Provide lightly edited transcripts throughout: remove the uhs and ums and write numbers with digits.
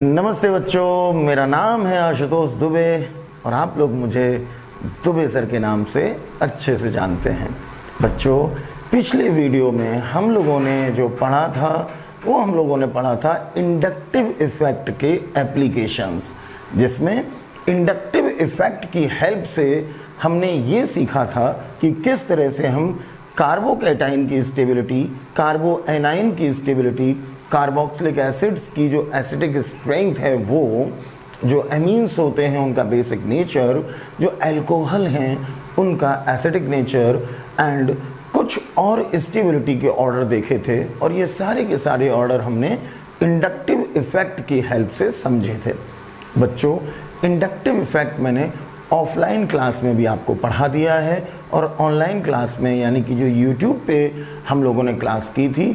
नमस्ते बच्चों, मेरा नाम है आशुतोष दुबे और आप लोग मुझे दुबे सर के नाम से अच्छे से जानते हैं। बच्चों, पिछले वीडियो में हम लोगों ने जो पढ़ा था वो हम लोगों ने पढ़ा था इंडक्टिव इफ़ेक्ट के एप्लीकेशंस, जिसमें इंडक्टिव इफ़ेक्ट की हेल्प से हमने ये सीखा था कि किस तरह से हम कार्बोकैटाइन की स्टेबिलिटी, कार्बोएनाइन की स्टेबिलिटी, कार्बोक्सिलिक एसिड्स की जो एसिडिक स्ट्रेंथ है वो, जो एमीन्स होते हैं उनका बेसिक नेचर, जो अल्कोहल हैं उनका एसिडिक नेचर एंड कुछ और स्टेबिलिटी के ऑर्डर देखे थे। और ये सारे के सारे ऑर्डर हमने इंडक्टिव इफ़ेक्ट की हेल्प से समझे थे। बच्चों, इंडक्टिव इफ़ेक्ट मैंने ऑफलाइन क्लास में भी आपको पढ़ा दिया है और ऑनलाइन क्लास में यानी कि जो यूट्यूब पे हम लोगों ने क्लास की थी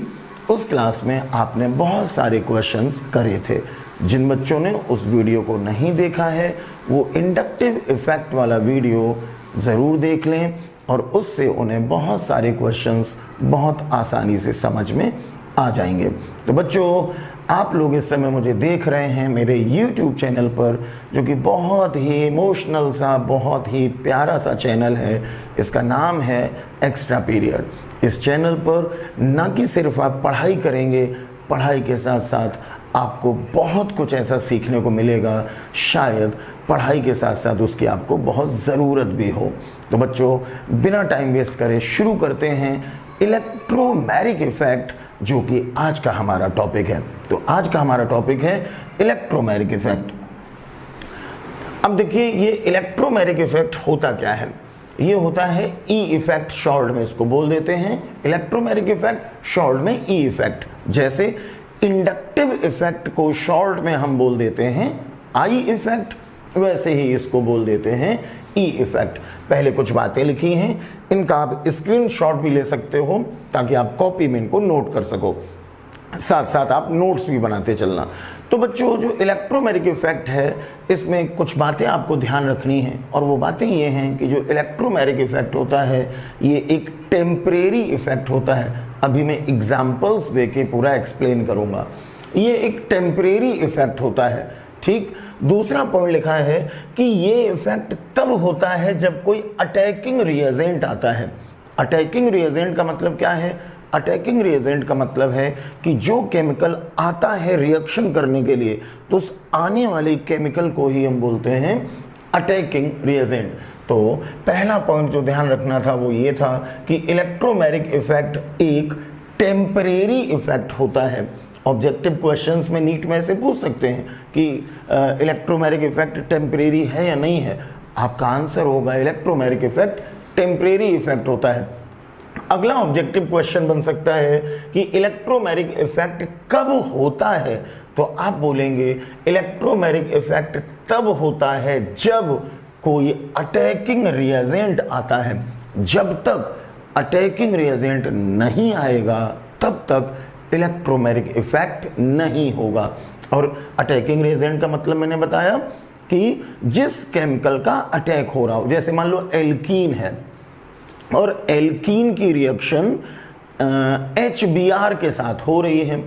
उस क्लास में आपने बहुत सारे क्वेश्चंस करे थे। जिन बच्चों ने उस वीडियो को नहीं देखा है वो इंडक्टिव इफ़ेक्ट वाला वीडियो ज़रूर देख लें और उससे उन्हें बहुत सारे क्वेश्चंस बहुत आसानी से समझ में आ जाएंगे। तो बच्चों, आप लोग इस समय मुझे देख रहे हैं मेरे YouTube चैनल पर, जो कि बहुत ही इमोशनल सा, बहुत ही प्यारा सा चैनल है। इसका नाम है एक्स्ट्रा पीरियड। इस चैनल पर न कि सिर्फ आप पढ़ाई करेंगे, पढ़ाई के साथ साथ आपको बहुत कुछ ऐसा सीखने को मिलेगा, शायद पढ़ाई के साथ साथ उसकी आपको बहुत ज़रूरत भी हो। तो बच्चों, बिना टाइम वेस्ट करे शुरू करते हैं इलेक्ट्रोमैरिक इफ़ेक्ट, जो कि आज का हमारा टॉपिक है। तो आज का हमारा टॉपिक है इलेक्ट्रोमैरिक इफ़ेक्ट। अब देखिए, ये इलेक्ट्रोमैरिक इफ़ेक्ट होता क्या है? ये होता है ई इफ़ेक्ट, शॉर्ट में इसको बोल देते हैं इलेक्ट्रोमैरिक इफ़ेक्ट, शॉर्ट में ई इफ़ेक्ट। जैसे इंडक्टिव इफ़ेक्ट को शॉर्ट में हम बोल देते हैं आई इफ़ेक्ट, वैसे ही इसको बोल देते हैं ई इफ़ेक्ट। पहले कुछ बातें लिखी हैं, इनका आप स्क्रीनशॉट भी ले सकते हो ताकि आप कॉपी में इनको नोट कर सको, साथ साथ आप नोट्स भी बनाते चलना। तो बच्चों, जो इलेक्ट्रोमैरिक इफ़ेक्ट है इसमें कुछ बातें आपको ध्यान रखनी हैं और वो बातें ये हैं कि जो इलेक्ट्रोमैरिक इफ़ेक्ट होता है ये एक टेम्परेरी इफ़ेक्ट होता है। अभी मैं एग्जाम्पल्स देके पूरा एक्सप्लेन करूँगा। ये एक टेम्परेरी इफ़ेक्ट होता है, ठीक। दूसरा पॉइंट लिखा है कि ये इफ़ेक्ट तब होता है जब कोई अटैकिंग रिएजेंट आता है। अटैकिंग रिएजेंट का मतलब क्या है? अटैकिंग रिएजेंट का मतलब है कि जो केमिकल आता है रिएक्शन करने के लिए, तो उस आने वाले केमिकल को ही हम बोलते हैं अटैकिंग रिएजेंट। तो पहला पॉइंट जो ध्यान रखना था वो ये था कि इलेक्ट्रोमैरिक इफ़ेक्ट एक टेम्परेरी इफ़ेक्ट होता है। ऑब्जेक्टिव क्वेश्चंस में नीट में से पूछ सकते हैं कि इलेक्ट्रोमैरिक इफ़ेक्ट टेम्परेरी है या नहीं है। आपका आंसर होगा इलेक्ट्रोमैरिक इफ़ेक्ट टेम्परेरी इफ़ेक्ट होता है। अगला ऑब्जेक्टिव क्वेश्चन बन सकता है कि इलेक्ट्रोमैरिक इफ़ेक्ट कब होता है, तो आप बोलेंगे इलेक्ट्रोमैरिक इफ़ेक्ट तब होता है जब कोई अटैकिंग रिएजेंट आता है। जब तक अटैकिंग रिएजेंट नहीं आएगा तब तक इलेक्ट्रोमैरिक इफ़ेक्ट नहीं होगा। और अटैकिंग रिएजेंट का मतलब मैंने बताया कि जिस केमिकल का अटैक हो रहा हो। जैसे मान लो एल्कीन है और एल्कीन की रिएक्शन HBr के साथ हो रही है,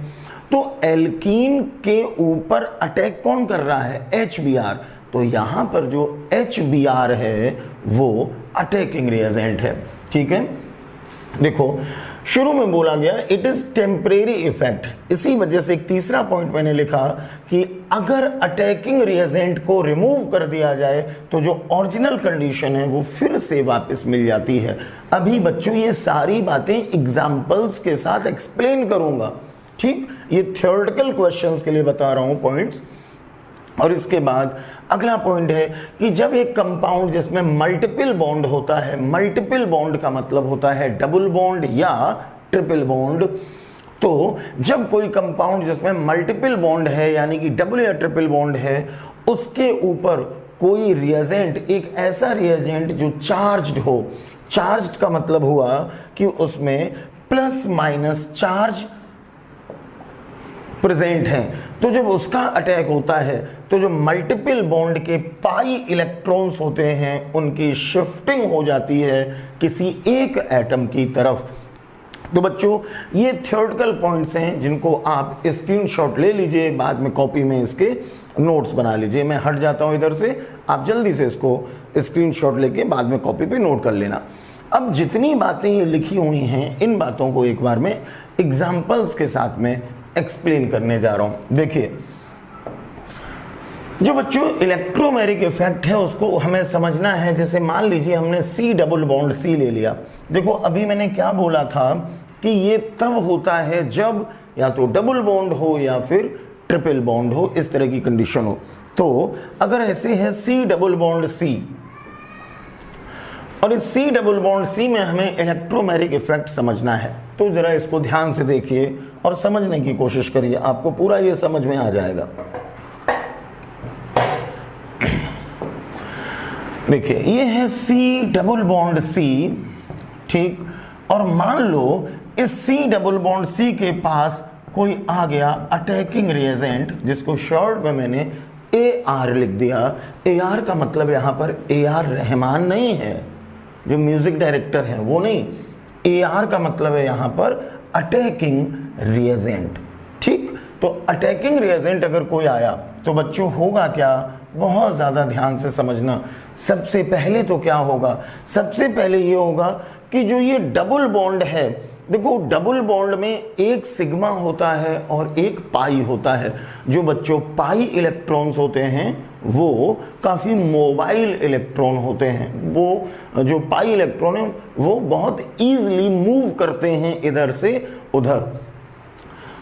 तो एल्कीन के ऊपर अटैक कौन कर रहा है? HBr। तो यहां पर जो HBr है वो अटैकिंग रिएजेंट है, ठीक है। देखो, शुरू में बोला गया इट इज टेम्परेरी इफेक्ट, इसी वजह से एक तीसरा पॉइंट मैंने लिखा कि अगर अटैकिंग रिएजेंट को रिमूव कर दिया जाए तो जो ओरिजिनल कंडीशन है वो फिर से वापस मिल जाती है। अभी बच्चों ये सारी बातें एग्जाम्पल्स के साथ एक्सप्लेन करूंगा, ठीक। ये थ्योरेटिकल क्वेश्चंस के लिए बता रहा हूं पॉइंट्स। और इसके बाद अगला पॉइंट है कि जब एक कंपाउंड जिसमें मल्टीपल बॉन्ड होता है, मल्टीपल बॉन्ड का मतलब होता है डबल बॉन्ड या ट्रिपल बॉन्ड, तो जब कोई कंपाउंड जिसमें मल्टीपल बॉन्ड है यानी कि डबल या ट्रिपल बॉन्ड है, उसके ऊपर कोई रिएजेंट, एक ऐसा रिएजेंट जो चार्ज्ड हो, चार्ज्ड का मतलब हुआ कि उसमें प्लस माइनस चार्ज प्रेजेंट हैं, तो जब उसका अटैक होता है तो जो मल्टीपल बॉन्ड के पाई इलेक्ट्रॉन्स होते हैं उनकी शिफ्टिंग हो जाती है किसी एक एटम की तरफ। तो बच्चों ये थ्योरेटिकल पॉइंट्स हैं जिनको आप स्क्रीनशॉट ले लीजिए, बाद में कॉपी में इसके नोट्स बना लीजिए। मैं हट जाता हूं इधर से, आप जल्दी से इसको स्क्रीनशॉट लेके बाद में कॉपी पे नोट कर लेना। अब जितनी बातें ये लिखी हुई हैं इन बातों को एक बार मैं एग्जाम्पल्स के साथ में एक्सप्लेन करने जा रहा हूं। देखिए, जो बच्चों इलेक्ट्रोमैग्नेटिक इफेक्ट है उसको हमें समझना है। जैसे मान लीजिए हमने C डबल बॉन्ड C ले लिया। देखो अभी मैंने क्या बोला था कि ये तब होता है जब या तो डबल बॉन्ड हो या फिर ट्रिपल बॉन्ड हो, इस तरह की कंडीशन हो। तो अगर ऐसे है C डबल बॉन्ड C और इस C डबल बॉन्ड C में हमें इलेक्ट्रोमैग्नेटिक इफेक्ट समझना है, तो जरा इसको ध्यान से देखिए और समझने की कोशिश करिए, आपको पूरा ये समझ में आ जाएगा। देखिए ये है C डबल बॉन्ड C, ठीक, और मान लो इस C डबल बॉन्ड C के पास कोई आ गया अटैकिंग रिएजेंट, जिसको शॉर्ट में मैंने AR लिख दिया। AR का मतलब यहाँ पर AR रहमान नहीं है, जो म्यूजिक डायरेक्टर है वो नहीं। AR का मतलब है यहाँ पर अटैकिंग रिएजेंट, ठीक। तो अटैकिंग रिएजेंट अगर कोई आया तो बच्चों होगा क्या, बहुत ज्यादा ध्यान से समझना। सबसे पहले तो क्या होगा, सबसे पहले ये होगा कि जो ये डबल बॉन्ड है, देखो डबल बॉन्ड में एक सिग्मा होता है और एक पाई होता है। जो बच्चों पाई इलेक्ट्रॉन्स होते हैं वो काफी मोबाइल इलेक्ट्रॉन होते हैं। वो जो पाई इलेक्ट्रॉन है वो बहुत इजीली मूव करते हैं इधर से उधर।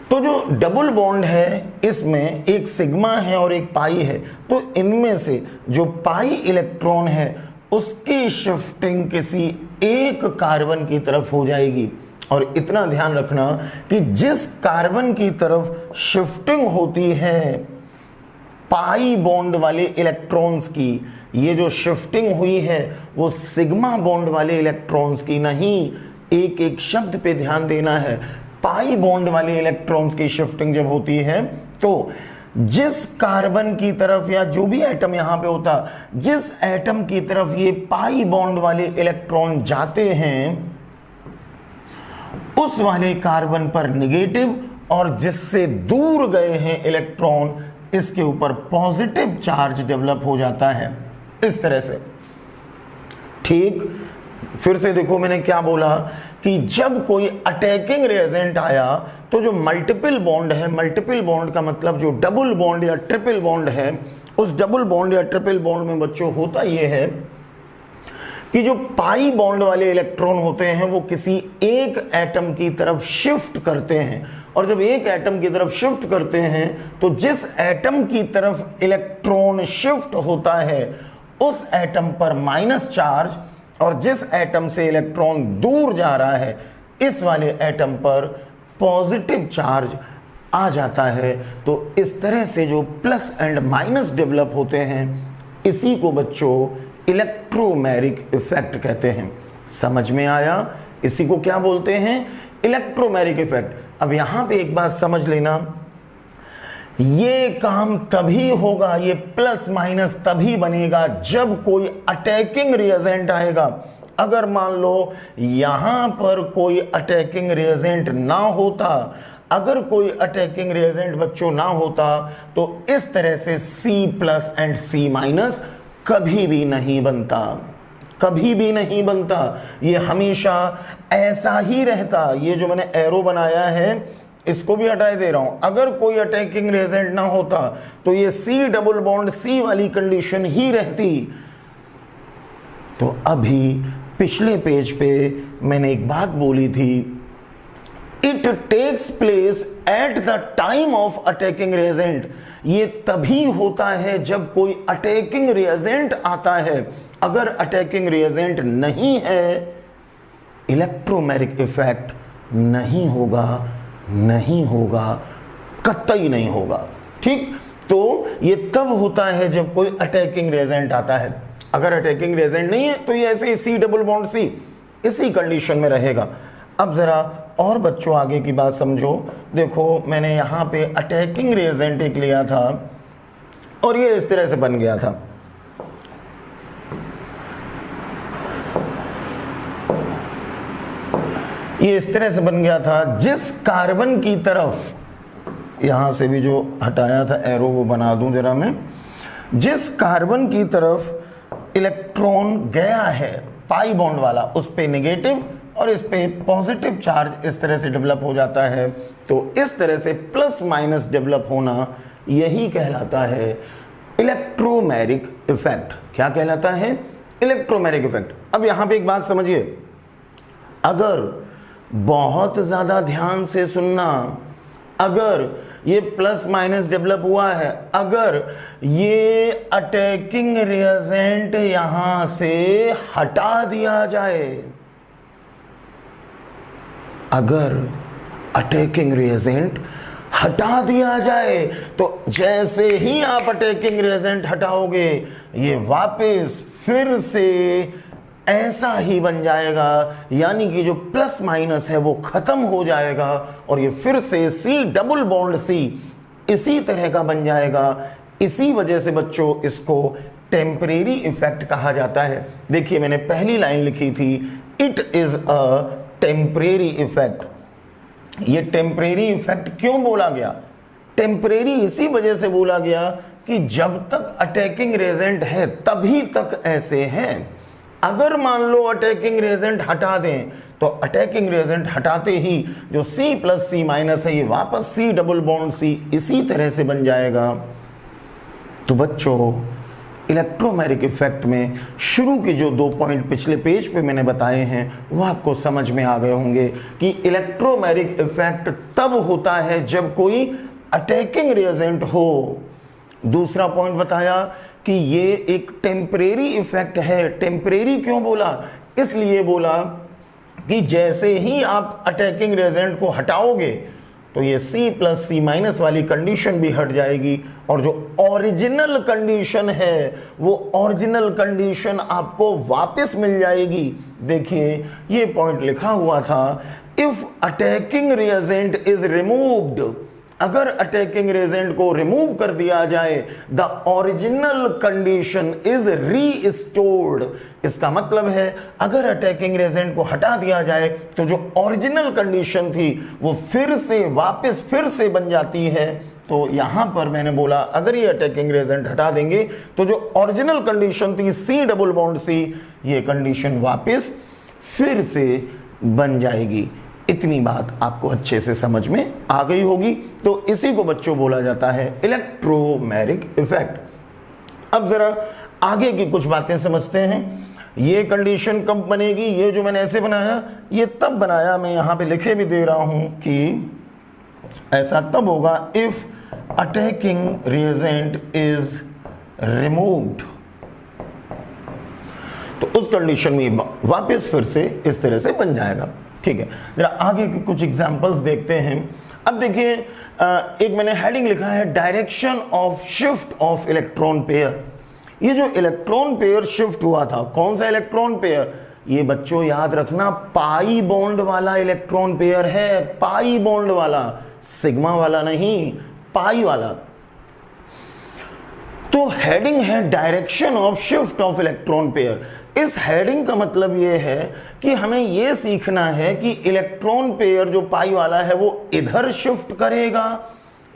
तो जो डबल बॉन्ड है इसमें एक सिग्मा है और एक पाई है, तो इनमें से जो पाई इलेक्ट्रॉन है उसकी शिफ्टिंग किसी एक कार्बन की तरफ हो जाएगी। और इतना ध्यान रखना कि जिस कार्बन की तरफ शिफ्टिंग होती है पाई बॉन्ड वाले इलेक्ट्रॉन्स की, ये जो शिफ्टिंग हुई है वो सिग्मा बॉन्ड वाले इलेक्ट्रॉन्स की नहीं। एक एक शब्द पे ध्यान देना है। पाई बॉन्ड वाले इलेक्ट्रॉन्स की शिफ्टिंग जब होती है तो जिस कार्बन की तरफ या जो भी एटम यहां पे होता, जिस एटम की तरफ ये पाई बॉन्ड वाले इलेक्ट्रॉन जाते हैं उस वाले कार्बन पर नेगेटिव, और जिससे दूर गए हैं इलेक्ट्रॉन इसके ऊपर पॉजिटिव चार्ज डेवलप हो जाता है, इस तरह से, ठीक। फिर से देखो मैंने क्या बोला कि जब कोई अटैकिंग रिएजेंट आया तो जो मल्टीपल बॉन्ड है, मल्टीपल बॉन्ड का मतलब जो डबल बॉन्ड या ट्रिपल बॉन्ड है, उस डबल बॉन्ड या ट्रिपल बॉन्ड में बच्चों होता यह है कि जो पाई बॉन्ड वाले इलेक्ट्रॉन होते हैं वो किसी एक एटम की तरफ शिफ्ट करते हैं। और जब एक एटम की तरफ शिफ्ट करते हैं तो जिस एटम की तरफ इलेक्ट्रॉन शिफ्ट होता है उस एटम पर माइनस चार्ज, और जिस एटम से इलेक्ट्रॉन दूर जा रहा है इस वाले एटम पर पॉजिटिव चार्ज आ जाता है। तो इस तरह से जो प्लस एंड माइनस डेवलप होते हैं इसी को बच्चों इलेक्ट्रोमैग्नेटिक इफेक्ट कहते हैं। समझ में आया? इसी को क्या बोलते हैं? Electromagnetic effect. अब यहां पे एक बात समझ लेना, ये काम तभी होगा, ये प्लस माइनस तभी बनेगा जब कोई अटैकिंग रिएजेंट आएगा। अगर मान लो यहां पर कोई अटैकिंग रिएजेंट ना होता, अगर कोई अटैकिंग रिएजेंट बच्चों ना होता तो इस तरह से C plus and C minus कभी भी नहीं बनता, कभी भी नहीं बनता। ये हमेशा ऐसा ही रहता। ये जो मैंने एरो बनाया है इसको भी हटा दे रहा हूं। अगर कोई अटैकिंग रिएजेंट ना होता तो ये C डबल बॉन्ड C वाली कंडीशन ही रहती। तो अभी पिछले पेज पे मैंने एक बात बोली थी, it takes place at the time of attacking reagent. ये तभी होता है जब कोई अटैकिंग रिएजेंट आता है। अगर अटैकिंग रिएजेंट नहीं है इलेक्ट्रोमैग्नेटिक इफेक्ट नहीं होगा, नहीं होगा, कतई नहीं होगा, ठीक। तो ये तब होता है जब कोई अटैकिंग रिएजेंट आता है। अगर अटैकिंग रिएजेंट नहीं है तो ये ऐसे ही C डबल बॉन्ड C इसी कंडीशन में रहेगा। अब जरा और बच्चों आगे की बात समझो। देखो मैंने यहां पे अटैकिंग रिएजेंट एक लिया था और ये इस तरह से बन गया था। ये इस तरह से बन गया था, जिस कार्बन की तरफ, यहां से भी जो हटाया था एरो वो बना दूं जरा मैं, जिस कार्बन की तरफ इलेक्ट्रॉन गया है पाई बॉन्ड वाला, उस पे नेगेटिव और इस पे पॉजिटिव चार्ज इस तरह से डेवलप हो जाता है। तो इस तरह से प्लस माइनस डेवलप होना, यही कहलाता है इलेक्ट्रोमैरिक इफेक्ट। क्या कहलाता है? Electromeric effect. अब यहां पे एक बात समझिए, अगर बहुत ज्यादा ध्यान से सुनना, अगर ये प्लस माइनस डेवलप हुआ है, अगर ये अटैकिंग रिएजेंट यहां से हटा दिया जाए, अगर अटैकिंग रिएजेंट हटा दिया जाए, तो जैसे ही आप अटैकिंग रिएजेंट हटाओगे, ये वापस फिर से ऐसा ही बन जाएगा, यानी कि जो प्लस माइनस है वो खत्म हो जाएगा और ये फिर से C डबल बॉन्ड C इसी तरह का बन जाएगा। इसी वजह से बच्चों इसको टेम्परेरी इफेक्ट कहा जाता है। देखिए मैंने पहली लाइन लिखी थी, it is a temporary effect. ये टेम्परेरी इफेक्ट क्यों बोला गया? टेम्परेरी इसी वजह से बोला गया कि जब तक अटैकिंग रिएजेंट है तभी तक ऐसे हैं। अगर मान लो अटैकिंग रिएजेंट हटा दें, तो अटैकिंग रिएजेंट हटाते ही जो C प्लस C माइनस है ये वापस C डबल बॉन्ड C इसी तरह से बन जाएगा। तो बच्चों इलेक्ट्रोमैरिक इफेक्ट में शुरू के जो 2 पॉइंट पिछले पेज पे मैंने बताए हैं वो आपको समझ में आ गए होंगे कि इलेक्ट्रोमैरिक इफेक्ट तब होता है जब कोई अटैकिंग रिएजेंट हो। दूसरा पॉइंट बताया कि ये एक टेम्परेरी इफेक्ट है। टेम्परेरी क्यों बोला? इसलिए बोला कि जैसे ही आप अटैकिंग रिएजेंट को हटाओगे तो ये C प्लस C माइनस वाली कंडीशन भी हट जाएगी और जो ओरिजिनल कंडीशन है वो ओरिजिनल कंडीशन आपको वापस मिल जाएगी। देखिए ये पॉइंट लिखा हुआ था, if attacking reagent is removed, अगर अटैकिंग रिएजेंट को रिमूव कर दिया जाए, the original condition is restored. इसका मतलब है अगर अटैकिंग रिएजेंट को हटा दिया जाए तो जो ओरिजिनल कंडीशन थी वो फिर से वापस फिर से बन जाती है। तो यहां पर मैंने बोला अगर ये अटैकिंग रिएजेंट हटा देंगे तो जो ओरिजिनल कंडीशन थी C डबल बॉन्ड C, ये कंडीशन वापस फिर से बन जाएगी। इतनी बात आपको अच्छे से समझ में आ गई होगी। तो इसी को बच्चों बोला जाता है इलेक्ट्रोमैरिक इफेक्ट। अब जरा आगे की कुछ बातें समझते हैं। ये कंडीशन कब बनेगी? ये जो मैंने ऐसे बनाया ये तब बनाया, मैं यहां पे लिखे भी दे रहा हूं कि ऐसा तब होगा if attacking reagent is removed. तो उस कंडीशन में वापस फिर से इस तरह से बन जाएगा। ठीक है, जरा आगे के कुछ एग्जांपल्स देखते हैं। अब देखिए एक मैंने हेडिंग लिखा है direction of shift of electron pair. ये जो इलेक्ट्रॉन पेयर शिफ्ट हुआ था, कौन सा इलेक्ट्रॉन पेयर? ये बच्चों याद रखना पाई बॉन्ड वाला इलेक्ट्रॉन पेयर है, पाई बॉन्ड वाला, सिग्मा वाला नहीं, पाई वाला। तो हेडिंग है direction of shift of electron pair. इस हेडिंग का मतलब यह है कि हमें यह सीखना है कि इलेक्ट्रॉन पेयर जो पाई वाला है वो इधर शिफ्ट करेगा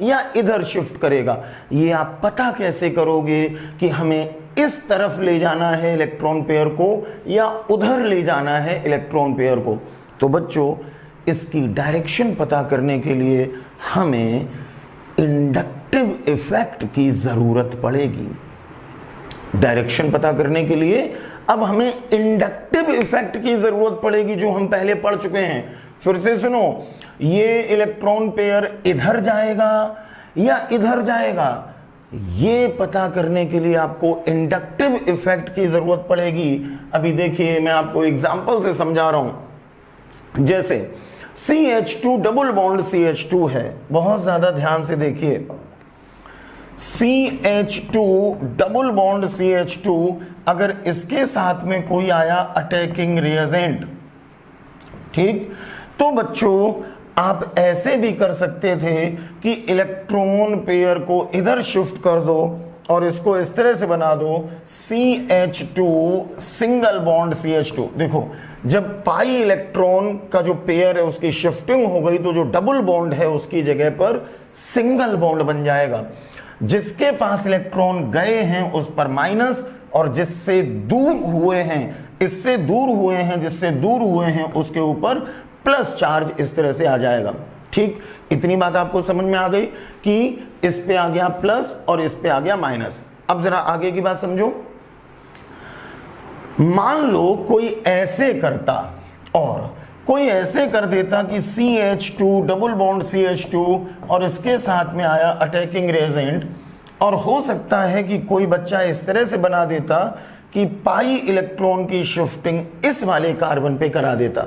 या इधर शिफ्ट करेगा। ये आप पता कैसे करोगे कि हमें इस तरफ ले जाना है इलेक्ट्रॉन पेयर को या उधर ले जाना है इलेक्ट्रॉन पेयर को? तो बच्चों इसकी डायरेक्शन पता करने के लिए हमें इंडक्टिव इफेक्ट की जरूरत पड़ेगी। डायरेक्शन पता करने के लिए अब हमें इंडक्टिव इफेक्ट की जरूरत पड़ेगी, जो हम पहले पढ़ चुके हैं। फिर से सुनो, ये इलेक्ट्रॉन पेयर इधर जाएगा या इधर जाएगा, ये पता करने के लिए आपको इंडक्टिव इफेक्ट की जरूरत पड़ेगी। अभी देखिए मैं आपको एग्जांपल से समझा रहा हूं। जैसे CH2 डबल बॉन्ड CH2 है, बहुत ज्यादा ध्यान से देखिए। CH2 डबल बॉन्ड CH2, अगर इसके साथ में कोई आया अटैकिंग रिएजेंट, ठीक, तो बच्चों आप ऐसे भी कर सकते थे कि इलेक्ट्रॉन पेयर को इधर शिफ्ट कर दो और इसको इस तरह से बना दो CH2 सिंगल बॉन्ड CH2। देखो जब पाई इलेक्ट्रॉन का जो पेयर है उसकी शिफ्टिंग हो गई तो जो डबल बॉन्ड है उसकी जगह पर सिंगल बॉन्ड बन जाएगा। जिसके पास इलेक्ट्रॉन गए हैं उस पर माइनस, और जिससे दूर हुए हैं, इससे दूर हुए हैं, जिससे दूर हुए हैं उसके ऊपर प्लस चार्ज इस तरह से आ जाएगा। ठीक, इतनी बात आपको समझ में आ गई कि इस पे आ गया प्लस और इस पे आ गया माइनस। अब जरा आगे की बात समझो। मान लो कोई ऐसे करता और कोई ऐसे कर देता कि CH2 डबल बॉन्ड CH2 और इसके साथ में आया अटैकिंग रिएजेंट, और हो सकता है कि कोई बच्चा इस तरह से बना देता कि पाई इलेक्ट्रॉन की शिफ्टिंग इस वाले कार्बन पे करा देता।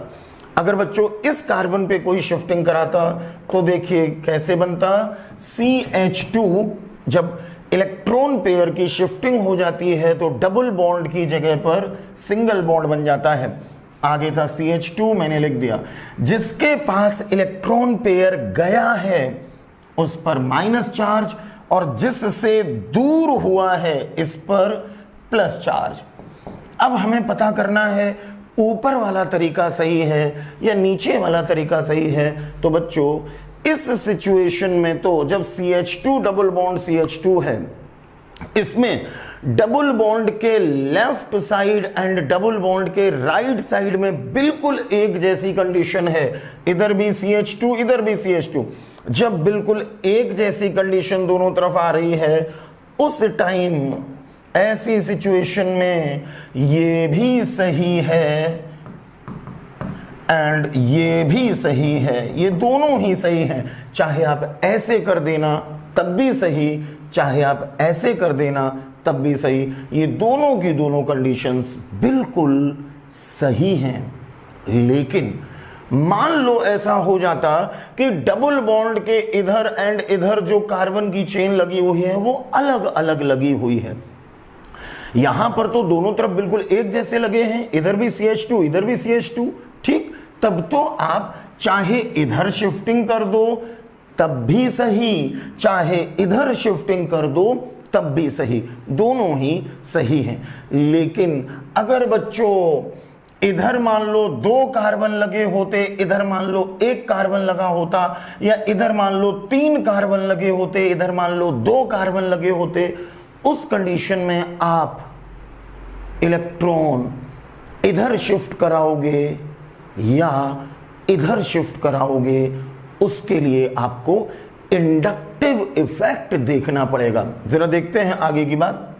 अगर बच्चों इस कार्बन पे कोई शिफ्टिंग कराता तो देखिए कैसे बनता। CH2 जब इलेक्ट्रॉन पेयर की शिफ्टिंग हो जाती है तो डबल बॉन्ड की जगह पर सिंगल बॉन्ड बन जाता है। आगे था CH2, मैंने लिख दिया। जिसके पास इलेक्ट्रॉन पेयर गया है उस पर माइनस चार्ज, और जिससे दूर हुआ है इस पर प्लस चार्ज। अब हमें पता करना है ऊपर वाला तरीका सही है या नीचे वाला तरीका सही है। तो बच्चों इस सिचुएशन में तो जब CH2 डबल बॉन्ड CH2 है, इसमें डबल बॉन्ड के left side and double bond के राइट साइड में बिल्कुल एक जैसी कंडीशन है। इधर भी CH2 इधर भी CH2। जब बिल्कुल एक जैसी कंडीशन दोनों तरफ आ रही है उस टाइम ऐसी सिचुएशन में ये भी सही है एंड ये भी सही है, ये दोनों ही सही हैं। चाहे आप ऐसे कर देना तब भी सही, चाहे आप ऐसे कर देना तब भी सही। ये दोनों की दोनों कंडीशंस बिल्कुल सही हैं। लेकिन मान लो ऐसा हो जाता कि डबल बॉन्ड के इधर एंड इधर जो कार्बन की चेन लगी हुई है वो अलग अलग लगी हुई है। यहां पर तो दोनों तरफ बिल्कुल एक जैसे लगे हैं, इधर भी CH2 इधर भी CH2। ठीक, तब तो आप चाहे इधर शिफ्टिंग कर दो तब भी सही, चाहे इधर शिफ्टिंग कर दो तब भी सही, दोनों ही सही हैं। लेकिन अगर बच्चों इधर मान लो 2 कार्बन लगे होते, इधर मान लो 1 कार्बन लगा होता, या इधर मान लो 3 कार्बन लगे होते, इधर मान लो 2 कार्बन लगे होते, उस कंडीशन में आप इलेक्ट्रॉन इधर शिफ्ट कराओगे या इधर शिफ्ट कराओगे, उसके लिए आपको इंडक्टिव इफेक्ट देखना पड़ेगा। जरा देखते हैं आगे की बात।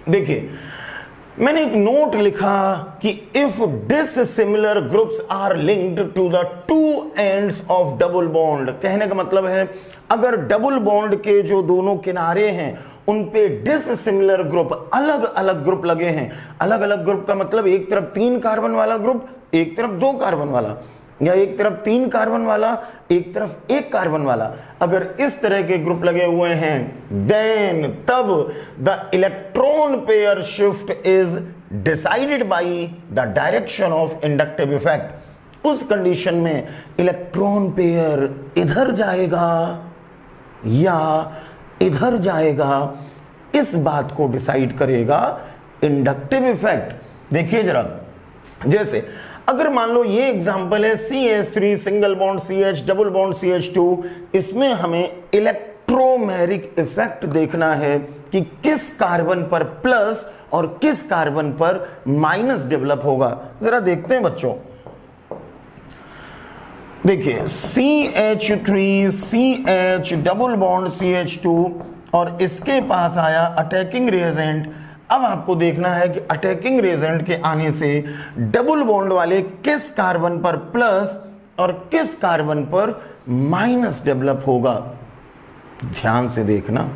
देखिए मैंने एक नोट लिखा कि if dissimilar groups are linked to the 2 ends of double bond, कहने का मतलब है अगर डबल बॉन्ड के जो दोनों किनारे हैं उन पे डिसिमिलर ग्रुप, अलग अलग ग्रुप लगे हैं। अलग अलग ग्रुप का मतलब एक तरफ 3 कार्बन वाला ग्रुप, एक तरफ 2 कार्बन वाला, या एक तरफ 3 कार्बन वाला, एक तरफ 1 कार्बन वाला। अगर इस तरह के ग्रुप लगे हुए हैं देन तब the electron pair shift is decided by the direction of inductive effect. उस कंडीशन में इलेक्ट्रॉन पेयर इधर जाएगा या इधर जाएगा, इस बात को डिसाइड करेगा इंडक्टिव इफेक्ट। देखिए जरा, जैसे अगर मान लो ये एग्जांपल है CH3 single bond CH double bond CH2, इसमें हमें इलेक्ट्रोमेरिक इफेक्ट देखना है कि किस कार्बन पर प्लस और किस कार्बन पर माइनस डेवलप होगा। जरा देखते हैं बच्चों। देखिए CH3 CH double bond CH2 और इसके पास आया अटैकिंग रिएजेंट। अब आपको देखना है कि अटैकिंग रिएजेंट के आने से डबल बॉन्ड वाले किस कार्बन पर प्लस और किस कार्बन पर माइनस डेवलप होगा। ध्यान से देखना,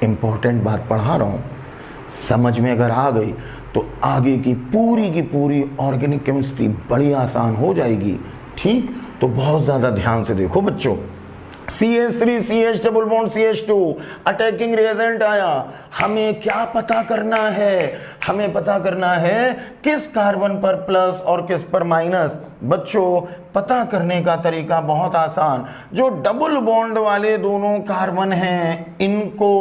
इंपॉर्टेंट बात पढ़ा रहा हूं, समझ में अगर आ गई तो आगे की पूरी ऑर्गेनिक केमिस्ट्री बड़ी आसान हो जाएगी। ठीक, तो बहुत ज्यादा ध्यान से देखो बच्चों। CH3 CH double bond CH2 attacking reagent आया। हमें क्या पता करना है? हमें पता करना है किस कार्बन पर प्लस और किस पर माइनस। बच्चों पता करने का तरीका बहुत आसान। जो डबल बॉन्ड वाले दोनों कार्बन हैं इनको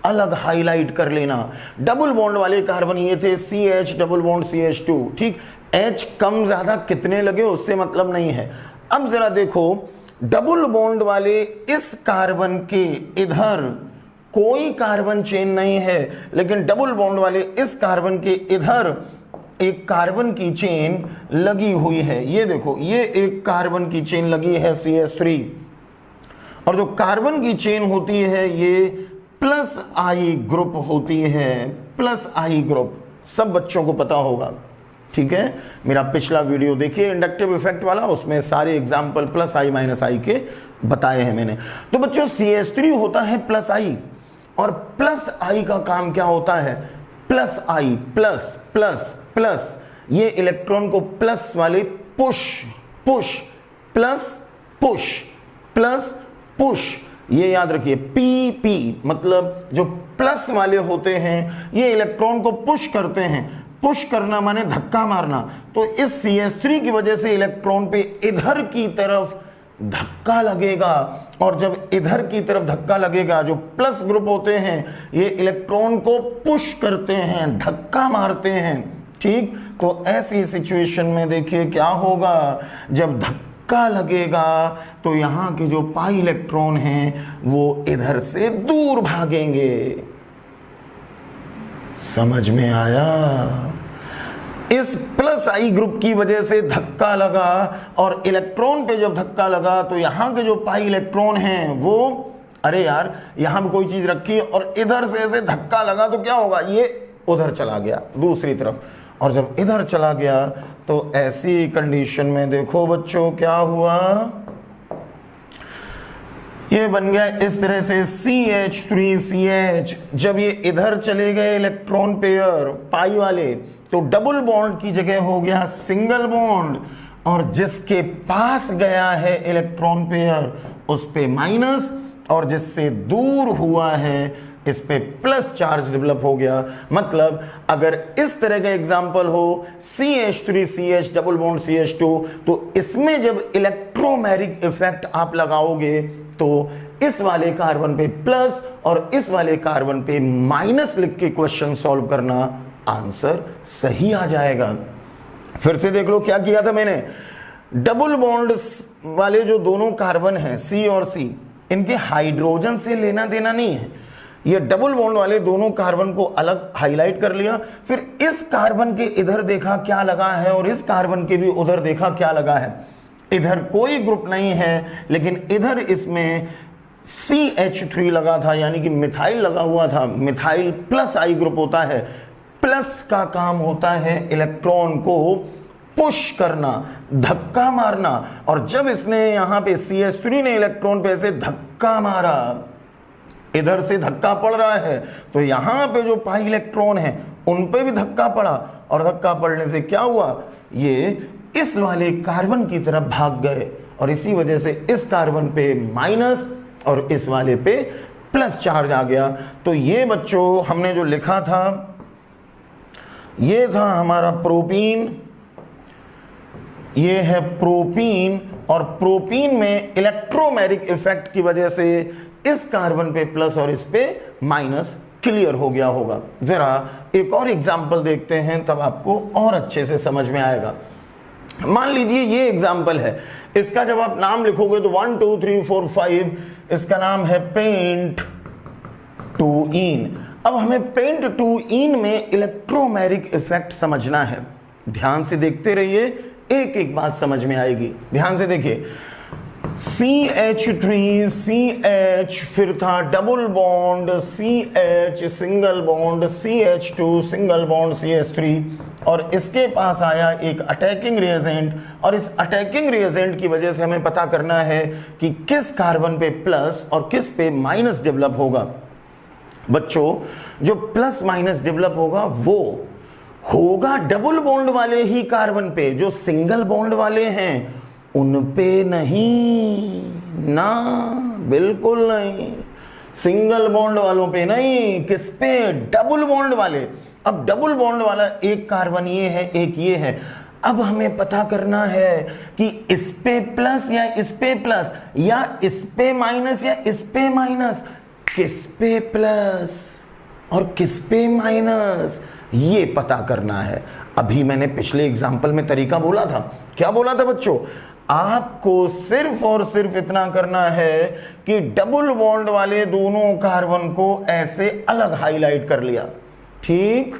अलग हाईलाइट कर लेना। डबल बॉन्ड वाले कार्बन ये थे CH डबल बॉन्ड CH2। ठीक, H कम ज्यादा कितने लगे उससे मतलब नहीं है। अब जरा देखो, डबल बॉन्ड वाले इस कार्बन के इधर कोई कार्बन चेन नहीं है, लेकिन डबल बॉन्ड वाले इस कार्बन के इधर एक कार्बन की चेन लगी हुई है। ये देखो, ये एक कार्बन की चेन लगी है CH3, और जो कार्बन की चेन होती है ये प्लस आई ग्रुप होती है, प्लस आई ग्रुप, सब बच्चों को पता होगा। ठीक है, मेरा पिछला वीडियो देखिए इंडक्टिव इफेक्ट वाला, उसमें सारे एग्जाम्पल प्लस आई माइनस आई के बताए हैं मैंने। तो बच्चों CH3 होता है प्लस आई, और प्लस आई का काम क्या होता है, प्लस आई, प्लस प्लस प्लस, ये इलेक्ट्रॉन को प्लस वाले push push plus push plus push, ये याद रखिए, पी पी मतलब जो प्लस वाले होते हैं ये इलेक्ट्रॉन को पुश करते हैं। पुश करना माने धक्का मारना। तो इस CH3 की वजह से इलेक्ट्रॉन पे इधर की तरफ धक्का लगेगा, और जब इधर की तरफ धक्का लगेगा, जो प्लस ग्रुप होते हैं ये इलेक्ट्रॉन को पुश करते हैं, धक्का मारते हैं। ठीक, तो ऐसी सिचुएशन में देखिए क्या होगा, जब धक्का लगेगा तो यहां के जो पाई इलेक्ट्रॉन हैं वो इधर से दूर भागेंगे। समझ में आया? इस प्लस आई ग्रुप की वजह से धक्का लगा, और इलेक्ट्रॉन पे जब धक्का लगा तो यहां के जो पाई इलेक्ट्रॉन हैं वो, अरे यार यहां भी कोई चीज रखी और इधर से ऐसे धक्का लगा तो क्या होगा, ये उधर चला गया दूसरी तरफ, और जब इधर चला गया तो ऐसी कंडीशन में देखो बच्चों क्या हुआ, ये बन गया इस तरह से CH3CH। जब ये इधर चले गए इलेक्ट्रॉन पेयर पाई वाले, तो डबल बॉन्ड की जगह हो गया सिंगल बॉन्ड, और जिसके पास गया है इलेक्ट्रॉन पेयर उस पे माइनस, और जिससे दूर हुआ है इस पे प्लस चार्ज डेवलप हो गया। मतलब अगर इस तरह का एग्जांपल हो CH3CH डबल बॉन्ड CH2, तो इसमें जब इलेक्ट्रोमैग्नेटिक इफेक्ट आप लगाओगे तो इस वाले कार्बन पे प्लस और इस वाले कार्बन पे माइनस लिख के क्वेश्चन सॉल्व करना, आंसर सही आ जाएगा। फिर से देख लो क्या किया था मैंने, डबल बॉन्ड वाले जो दोनों कार्बन हैं C और C, इनके हाइड्रोजन से लेना देना नहीं है। ये डबल बॉन्ड वाले दोनों कार्बन को अलग हाईलाइट कर लिया, फिर इस कार्बन के इधर देखा क्या लगा है और इस कार्बन के भी उधर देखा क्या लगा है। इधर कोई ग्रुप नहीं है, लेकिन इधर इसमें CH3 लगा था, यानी कि मिथाइल लगा हुआ था। मिथाइल प्लस आई ग्रुप होता है, प्लस का काम होता है इलेक्ट्रॉन को पुश करना, धक्का मारना, और जब इसने यहां पे CH3 ने इलेक्ट्रॉन पे ऐसे धक्का मारा, इधर से धक्का पड़ रहा है, तो यहां पे जो पाई इलेक्ट्रॉन है उन पे भी धक्का पड़ा, और धक्का पड़ने से क्या हुआ, ये इस वाले कार्बन की तरफ भाग गए, और इसी वजह से इस कार्बन पे माइनस और इस वाले पे प्लस चार्ज आ गया। तो ये बच्चों हमने जो लिखा था ये था हमारा प्रोपीन, ये है प्रोपीन, और प्रोपीन में इलेक्ट्रोमैग्नेटिक इफेक्ट की वजह से इस कार्बन पे प्लस और इस पे माइनस क्लियर हो गया होगा। जरा एक और एग्जांपल देखते हैं, तब आपको और अच्छे से समझ में आएगा। मान लीजिए ये एग्जांपल है, इसका जब आप नाम लिखोगे तो 1 2 3 4 5, इसका नाम है पेंट टू इन। अब हमें पेंट टू इन में इलेक्ट्रोमैग्नेटिक इफेक्ट समझना है। ध्यान से देखते रहिए, एक एक बात समझ में आएगी। ध्यान से देखिए, CH3CH, फिर था double bond CH single bond CH2 single bond CH3, और इसके पास आया एक अटैकिंग रिएजेंट, और इस अटैकिंग रिएजेंट की वजह से हमें पता करना है कि किस कार्बन पे प्लस और किस पे माइनस डेवलप होगा। बच्चों जो प्लस माइनस डेवलप होगा वो होगा डबल बॉन्ड वाले ही कार्बन पे, जो सिंगल बॉन्ड वाले हैं उन पे नहीं ना, बिल्कुल नहीं, सिंगल बॉन्ड वालों पे नहीं। किस पे? डबल बॉन्ड वाले। अब डबल बॉन्ड वाला एक कार्बन ये है, एक ये है। अब हमें पता करना है कि इस पे प्लस या इस पे प्लस, या इस पे माइनस या इस पे माइनस, किस पे प्लस और किस पे माइनस, ये पता करना है। अभी मैंने पिछले एग्जाम्पल में तरीका बोला था, क्या बोला था बच्चों? आपको सिर्फ और सिर्फ इतना करना है कि डबल बॉन्ड वाले दोनों कार्बन को ऐसे अलग हाईलाइट कर लिया। ठीक,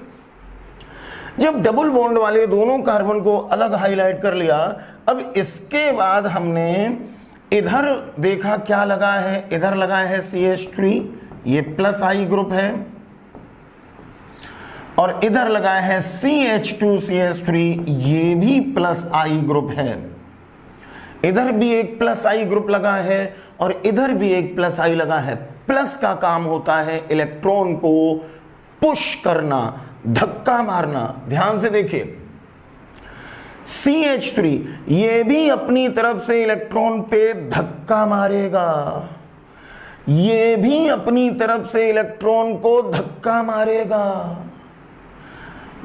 जब डबल बॉन्ड वाले दोनों कार्बन को अलग हाईलाइट कर लिया, अब इसके बाद हमने इधर देखा क्या लगा है, इधर लगा है CH3, ये प्लस आई ग्रुप है, और इधर लगा है CH2CH3, ये भी प्लस आई ग्रुप है। इधर भी एक प्लस आई ग्रुप लगा है और इधर भी एक प्लस आई लगा है। प्लस का काम होता है इलेक्ट्रॉन को पुश करना, धक्का मारना। ध्यान से देखिए, CH3 ये भी अपनी तरफ से इलेक्ट्रॉन पे धक्का मारेगा, ये भी अपनी तरफ से इलेक्ट्रॉन को धक्का मारेगा,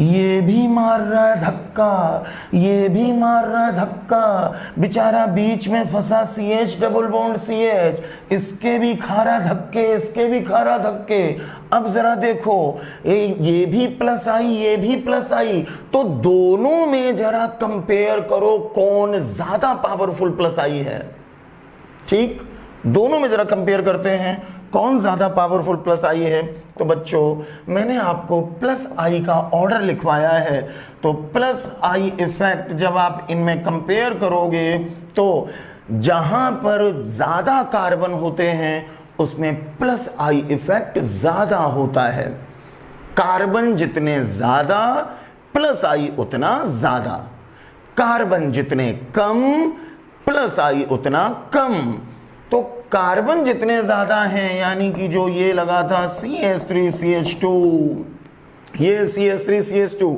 ये भी मार रहा है धक्का, ये भी मार रहा है धक्का। बेचारा बीच में फंसा CH डबल बॉन्ड CH, इसके भी खा रहा धक्के, इसके भी खा रहा धक्के। अब जरा देखो, ये भी प्लस आई, ये भी प्लस आई, तो दोनों में जरा कंपेयर करो कौन ज्यादा पावरफुल प्लस आई है। ठीक, दोनों में जरा कंपेयर करते हैं कौन ज्यादा पावरफुल प्लस आई है। तो बच्चों मैंने आपको प्लस आई का ऑर्डर लिखवाया है, तो प्लस आई इफेक्ट जब आप इनमें कंपेयर करोगे तो जहां पर ज्यादा कार्बन होते हैं उसमें प्लस आई इफेक्ट ज्यादा होता है। कार्बन जितने ज्यादा प्लस आई उतना ज्यादा, कार्बन जितने कम प्लस आई उतना कम। तो कार्बन जितने ज्यादा हैं, यानी कि जो ये लगा था CH3CH2, ये CH3CH2,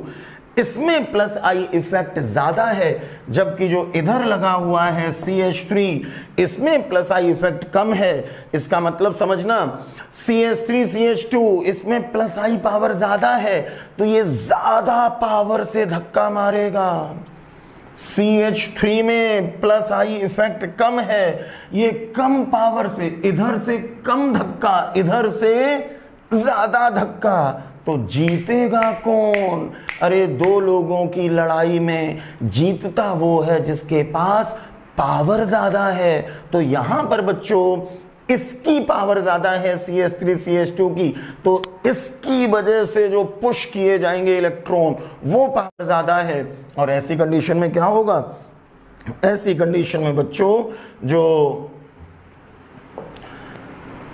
इसमें प्लस आई इफेक्ट ज्यादा है, जबकि जो इधर लगा हुआ है CH3, इसमें प्लस आई इफेक्ट कम है। इसका मतलब समझना, CH3CH2 इसमें प्लस आई पावर ज्यादा है, तो ये ज्यादा पावर से धक्का मारेगा। CH3 में प्लस आई इफेक्ट कम है, ये कम पावर से, इधर से कम धक्का, इधर से ज्यादा धक्का, तो जीतेगा कौन? अरे दो लोगों की लड़ाई में जीतता वो है जिसके पास पावर ज्यादा है। तो यहां पर बच्चों इसकी पावर ज्यादा है CH3CH2 की, तो इसकी वजह से जो पुश किए जाएंगे इलेक्ट्रॉन वो पावर ज्यादा है। और ऐसी कंडीशन में क्या होगा? ऐसी कंडीशन में बच्चों जो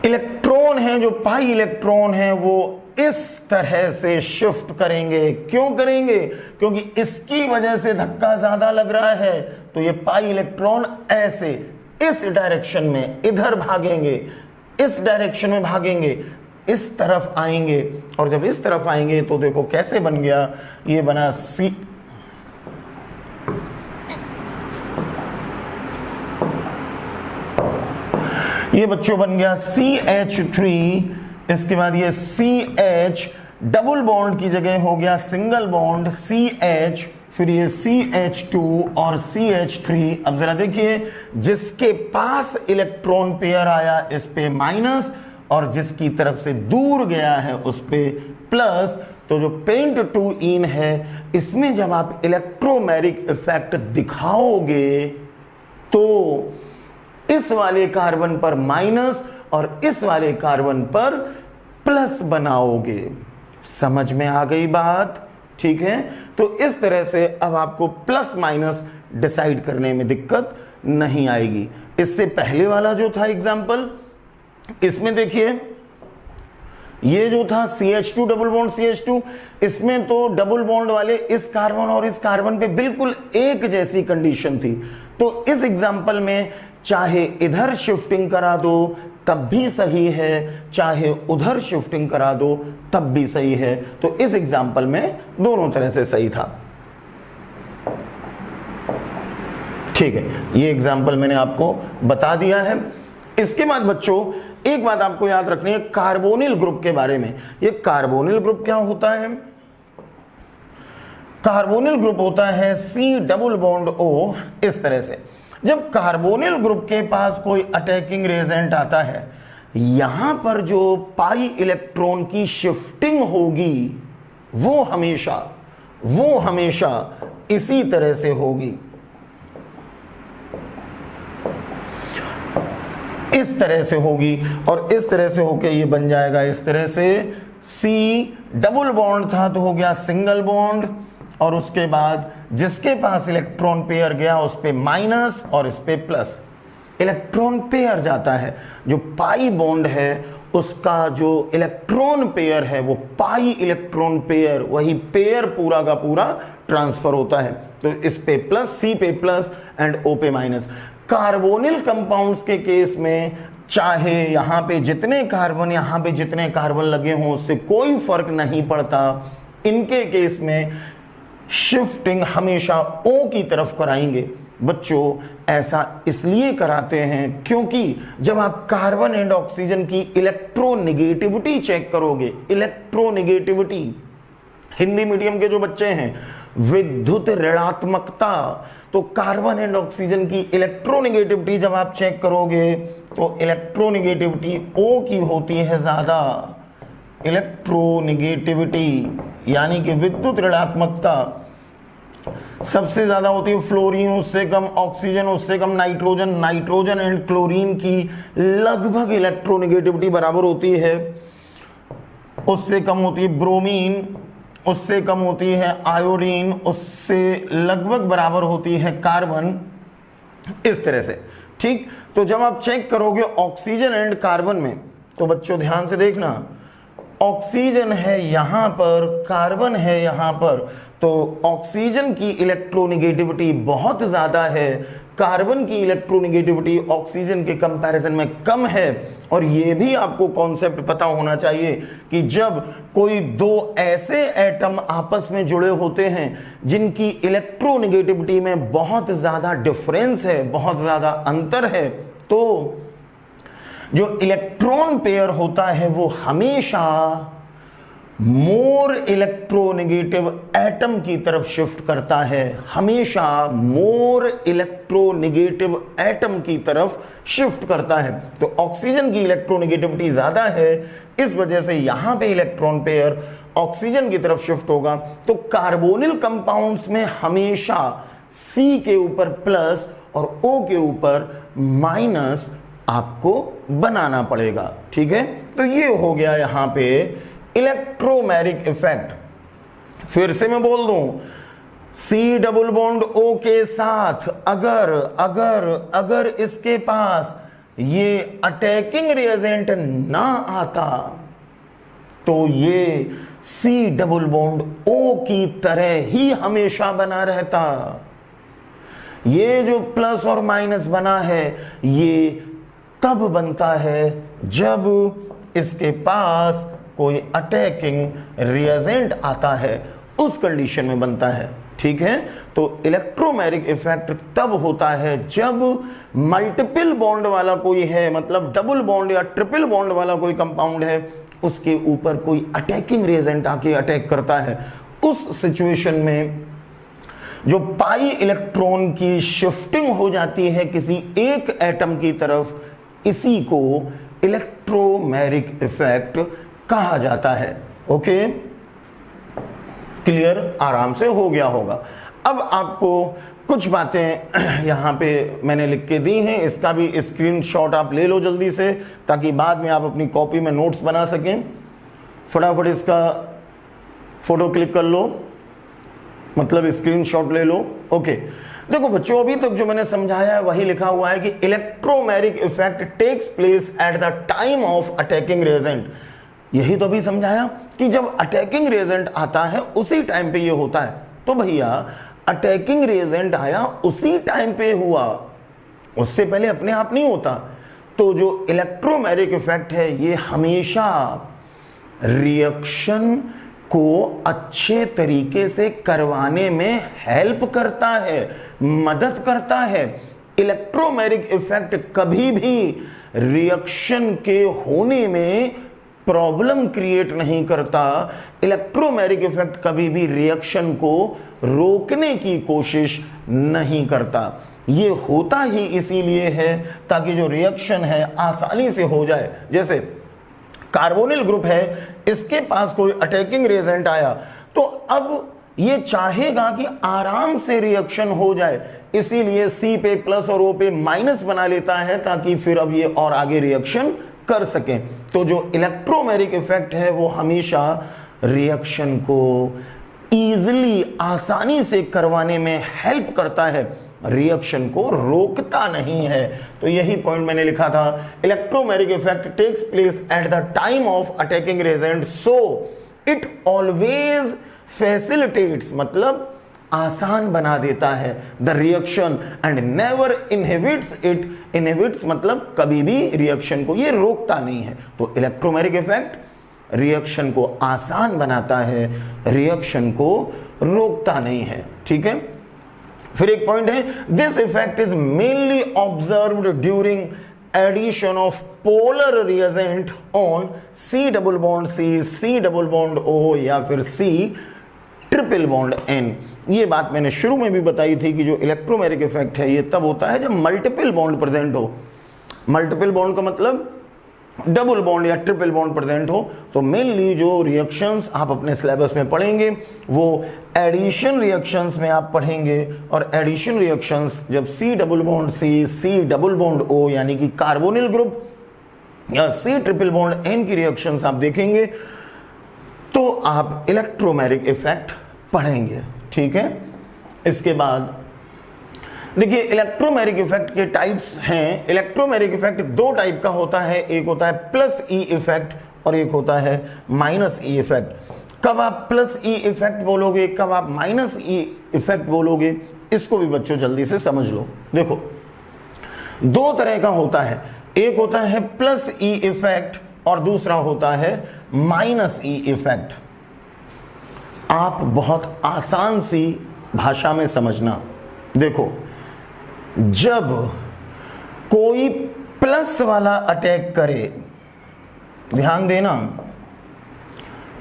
इलेक्ट्रॉन है, जो पाई इलेक्ट्रॉन है, वो इस तरह से शिफ्ट करेंगे। क्यों करेंगे? क्योंकि इसकी वजह से धक्का ज्यादा लग रहा है, तो ये पाई इलेक्ट्रॉन ऐसे इस डायरेक्शन में इधर भागेंगे, इस डायरेक्शन में भागेंगे, इस तरफ आएंगे। और जब इस तरफ आएंगे तो देखो कैसे बन गया, ये बना C, ये बच्चों बन गया CH3, इसके बाद ये CH डबल बॉन्ड की जगह हो गया सिंगल बॉन्ड CH, फिर ये CH2 और CH3। अब जरा देखिए, जिसके पास इलेक्ट्रॉन पेयर आया इस पे माइनस, और जिसकी तरफ से दूर गया है उस पे प्लस। तो जो पेंट टू इन है, इसमें जब आप इलेक्ट्रोमैग्नेटिक इफेक्ट दिखाओगे तो इस वाले कार्बन पर माइनस और इस वाले कार्बन पर प्लस बनाओगे। समझ में आ गई बात? ठीक है, तो इस तरह से अब आपको प्लस माइनस डिसाइड करने में दिक्कत नहीं आएगी। इससे पहले वाला जो था एग्जाम्पल, इसमें देखिए ये जो था CH2 डबल बॉन्ड CH2, इसमें तो डबल बॉन्ड वाले इस कार्बन और इस कार्बन पे बिल्कुल एक जैसी कंडीशन थी। तो इस एग्जाम्पल में चाहे इधर शिफ्टिंग करा दो तब भी सही है, चाहे उधर शिफ्टिंग करा दो तब भी सही है। तो इस एग्जाम्पल में दोनों तरह से सही था। ठीक है, ये एग्जाम्पल मैंने आपको बता दिया है। इसके बाद बच्चों एक बात आपको याद रखनी है कार्बोनिल ग्रुप के बारे में। ये कार्बोनिल ग्रुप क्या होता है? कार्बोनिल ग्रुप होता है C डबल बॉन्ड O, इस तरह से। जब कार्बोनिल ग्रुप के पास कोई अटैकिंग रिएजेंट आता है, यहां पर जो पाई इलेक्ट्रॉन की शिफ्टिंग होगी, वो हमेशा इसी तरह से होगी, इस तरह से होगी, और इस तरह से होके ये बन जाएगा इस तरह से, C डबल बॉन्ड था तो हो गया सिंगल बॉन्ड, और उसके बाद जिसके पास इलेक्ट्रॉन पेयर गया उस पे माइनस और इस पे प्लस, इलेक्ट्रॉन पेयर जाता है, जो पाई बॉन्ड है उसका जो इलेक्ट्रॉन पेयर है वो पाई इलेक्ट्रॉन पेयर, वही पेयर पूरा का पूरा ट्रांसफर होता है, तो इस पे प्लस, C पे प्लस एंड O पे माइनस। कार्बोनिल कंपाउंड्स के केस में चाहे यहां पे जितने कार्बन यहां पे जितने कार्बन लगे हों उससे कोई फर्क नहीं पड़ता, इनके केस में शिफ्टिंग हमेशा O की तरफ कराएंगे। बच्चों ऐसा इसलिए कराते हैं क्योंकि जब आप कार्बन एंड ऑक्सीजन की इलेक्ट्रोनेगेटिविटी चेक करोगे, इलेक्ट्रोनेगेटिविटी, हिंदी मीडियम के जो बच्चे हैं, विद्युत ऋणात्मकता, तो कार्बन एंड ऑक्सीजन की इलेक्ट्रोनेगेटिविटी जब आप चेक करोगे तो इलेक्ट्रोनेगेटिविटी O की होती है ज्यादा, इलेक्ट्रोनेगेटिविटी यानी कि विद्युत ऋणात्मकता सबसे ज्यादा होती है फ्लोरीन, उससे कम ऑक्सीजन, उससे कम नाइट्रोजन, नाइट्रोजन एंड क्लोरीन की लगभग इलेक्ट्रोनेगेटिविटी बराबर होती है, उससे कम होती है ब्रोमीन, उससे कम होती है आयोडीन, उससे लगभग बराबर होती है कार्बन, इस तरह से। ठीक, तो जब आप चेक करोगे ऑक्सीजन एंड कार्बन में, तो बच्चों ध्यान से देखना, ऑक्सीजन है यहां पर, कार्बन है यहां पर, तो ऑक्सीजन की इलेक्ट्रोनेगेटिविटी बहुत ज्यादा है, कार्बन की इलेक्ट्रोनेगेटिविटी ऑक्सीजन के कंपैरिजन में कम है। और यह भी आपको कॉन्सेप्ट पता होना चाहिए कि जब कोई दो ऐसे एटम आपस में जुड़े होते हैं जिनकी इलेक्ट्रोनेगेटिविटी में बहुत ज्यादा डिफरेंस है, बहुत ज्यादा अंतर है, तो जो इलेक्ट्रॉन पेयर होता है वो हमेशा मोर इलेक्ट्रोनेगेटिव एटम की तरफ शिफ्ट करता है, हमेशा मोर इलेक्ट्रोनेगेटिव एटम की तरफ शिफ्ट करता है। तो ऑक्सीजन की इलेक्ट्रोनेगेटिविटी ज्यादा है, इस वजह से यहां पे इलेक्ट्रॉन पेयर ऑक्सीजन की तरफ शिफ्ट होगा। तो कार्बोनिल कंपाउंड्स में हमेशा C के ऊपर प्लस और O के ऊपर माइनस आपको बनाना पड़ेगा। ठीक है, तो ये हो गया यहां पे इलेक्ट्रोमैरिक इफेक्ट। फिर से मैं बोल दूं, C डबल बॉन्ड O के साथ अगर अगर अगर इसके पास ये अटैकिंग रिएजेंट ना आता तो ये C डबल बॉन्ड O की तरह ही हमेशा बना रहता। ये जो प्लस और माइनस बना है ये तब बनता है जब इसके पास कोई अटैकिंग रिएजेंट आता है, उस कंडीशन में बनता है। ठीक है, तो इलेक्ट्रोमैरिक इफेक्ट तब होता है जब मल्टीपल बॉन्ड वाला कोई है, मतलब डबल बॉन्ड या ट्रिपल बॉन्ड वाला कोई कंपाउंड है, उसके ऊपर कोई अटैकिंग रिएजेंट आके अटैक करता है। उस सिचुएशन में जो पाई इलेक्ट्रॉन की शिफ्टिंग हो जाती है किसी एक एटम की तरफ, इसी को इलेक्ट्रोमैरिक इफेक्ट कहा जाता है। ओके, क्लियर, आराम से हो गया होगा। अब आपको कुछ बातें यहां पे मैंने लिख के दी हैं, इसका भी स्क्रीनशॉट आप ले लो जल्दी से, ताकि बाद में आप अपनी कॉपी में नोट्स बना सकें। फटाफट इसका फोटो क्लिक कर लो, मतलब स्क्रीनशॉट ले लो। ओके, देखो बच्चों, अभी तक जो मैंने समझाया है वही लिखा हुआ है कि electromeric effect takes place at the time of attacking reagent. यही तो अभी समझाया कि जब अटैकिंग रिएजेंट आता है उसी टाइम पे ये होता है। तो भैया अटैकिंग रिएजेंट आया उसी टाइम पे हुआ, उससे पहले अपने आप नहीं होता। तो जो इलेक्ट्रोमैरिक इफेक्ट है ये हमेशा रिएक्शन को अच्छे तरीके से करवाने में हेल्प करता है, मदद करता है। इलेक्ट्रोमैरिक इफेक्ट कभी भी रिएक्शन के होने में प्रॉब्लम क्रिएट नहीं करता। इलेक्ट्रोमैरिक इफेक्ट कभी भी रिएक्शन को रोकने की कोशिश नहीं करता। ये होता ही इसीलिए है ताकि जो रिएक्शन है आसानी से हो जाए। जैसे कार्बोनिल ग्रुप है, इसके पास कोई अटैकिंग रिएजेंट आया तो अब ये चाहेगा कि आराम से रिएक्शन हो जाए, इसीलिए C पे प्लस और O पे माइनस बना लेता है ताकि फिर अब ये और आगे रिएक्शन कर सके। तो जो इलेक्ट्रोमेरिक इफेक्ट है वो हमेशा रिएक्शन को इजीली आसानी से करवाने में हेल्प करता है, रिएक्शन को रोकता नहीं है। तो यही पॉइंट मैंने लिखा था, electromeric effect takes place at the time of attacking reagent so it always facilitates, मतलब आसान बना देता है the reaction and never inhibits it, inhibits मतलब कभी भी रिएक्शन को ये रोकता नहीं है। तो इलेक्ट्रोमेरिक इफेक्ट रिएक्शन को आसान बनाता है, रिएक्शन को रोकता नहीं है। ठीक है, फिर एक पॉइंट है, this effect is mainly observed during addition of polar reagent on C double bond C double bond O या फिर C ट्रिपल बॉन्ड N। ये बात मैंने शुरू में भी बताई थी कि जो इलेक्ट्रोमेरिक इफेक्ट है ये तब होता है जब मल्टीपल बॉन्ड प्रेजेंट हो। मल्टीपल बॉन्ड का मतलब डबल बॉन्ड या ट्रिपल बॉन्ड प्रेजेंट हो। तो मेनली जो रिएक्शंस आप अपने सिलेबस में पढ़ेंगे वो एडिशन रिएक्शंस में आप पढ़ेंगे, और एडिशन रिएक्शंस जब C double bond C double bond O यानी कि कार्बोनिल ग्रुप या C ट्रिपल बॉन्ड N की रिएक्शंस आप देखेंगे तो आप इलेक्ट्रोमेरिक इफेक्ट पढ़ेंगे। ठीक है, इसके बाद देखिए इलेक्ट्रोमेरिक इफेक्ट के टाइप्स हैं। इलेक्ट्रोमेरिक इफेक्ट दो टाइप का होता है, एक होता है प्लस ई इफेक्ट और एक होता है माइनस ई इफेक्ट। कब आप प्लस ई इफेक्ट बोलोगे, कब आप माइनस ई इफेक्ट बोलोगे, इसको भी बच्चों जल्दी से समझ लो। देखो दो तरह का होता है, एक होता है प्लस ई इफेक्ट और दूसरा होता है माइनस ई इफेक्ट। आप बहुत आसान सी भाषा में समझना। देखो जब कोई प्लस वाला अटैक करे, ध्यान देना,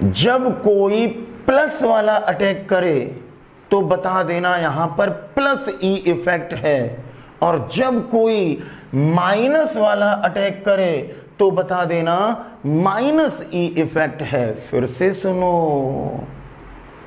जब कोई प्लस वाला अटैक करे तो बता देना यहां पर प्लस ई इफेक्ट है, और जब कोई माइनस वाला अटैक करे तो बता देना माइनस ई इफेक्ट है। फिर से सुनो,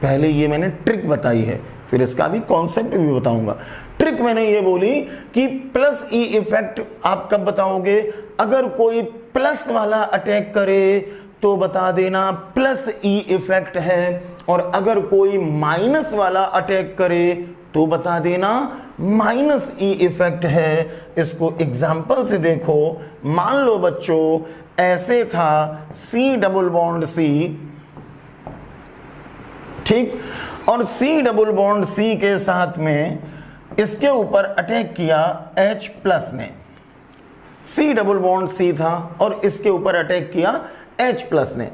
पहले ये मैंने ट्रिक बताई है, फिर इसका भी कॉन्सेप्ट भी बताऊंगा। ट्रिक मैंने ये बोली कि प्लस ई इफेक्ट आप कब बताओगे, अगर कोई प्लस वाला अटैक करे तो बता देना प्लस ई इफेक्ट है, और अगर कोई माइनस वाला अटैक करे तो बता देना माइनस ई इफेक्ट है। इसको एग्जाम्पल से देखो, मान लो बच्चों ऐसे था C डबल बॉन्ड C, ठीक, और C डबल बॉन्ड C के साथ में इसके ऊपर अटैक किया H प्लस ने। C डबल बॉन्ड C था और इसके ऊपर अटैक किया H प्लस ने।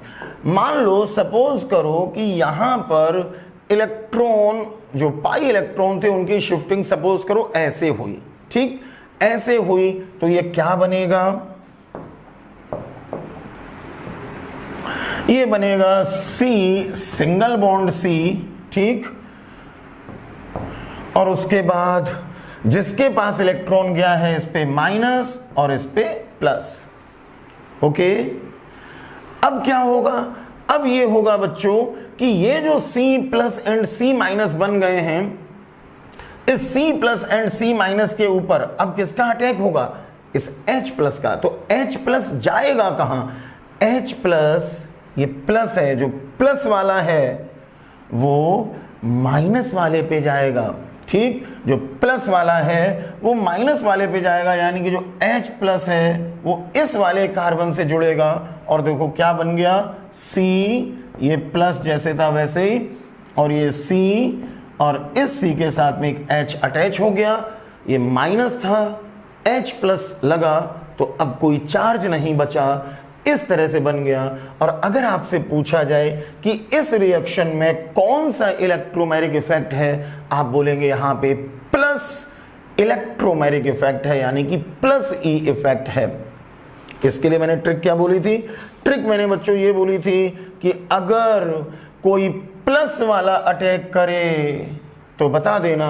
मान लो सपोज करो कि यहां पर इलेक्ट्रॉन, जो पाई इलेक्ट्रॉन थे उनकी शिफ्टिंग सपोज करो ऐसे हुई, ठीक, ऐसे हुई तो ये क्या बनेगा, ये बनेगा C सिंगल बॉन्ड C, ठीक, और उसके बाद जिसके पास इलेक्ट्रॉन गया है इस पे माइनस और इस पे प्लस। ओके, अब क्या होगा, अब ये होगा बच्चों कि ये जो C plus and C minus बन गए हैं, इस C plus and C minus के ऊपर अब किसका अटैक होगा, इस H प्लस का। तो H प्लस जाएगा कहां, H प्लस, ये प्लस है, जो प्लस वाला है वो माइनस वाले पे जाएगा, ठीक, जो प्लस वाला है वो माइनस वाले पे जाएगा, यानी कि जो H प्लस है वो इस वाले कार्बन से जुड़ेगा, और देखो क्या बन गया, C, ये प्लस जैसे था वैसे ही, और ये C, और इस C के साथ में एक H अटैच हो गया, ये माइनस था, H प्लस लगा तो अब कोई चार्ज नहीं बचा, इस तरह से बन गया। और अगर आपसे पूछा जाए कि इस रिएक्शन में कौन सा इलेक्ट्रोमेरिक इफेक्ट है, आप बोलेंगे यहां पे प्लस इलेक्ट्रोमेरिक इफेक्ट है, यानी कि प्लस ई इफेक्ट है। इसके लिए मैंने ट्रिक क्या बोली थी, ट्रिक मैंने बच्चों ये बोली थी कि अगर कोई प्लस वाला अटैक करे तो बता देना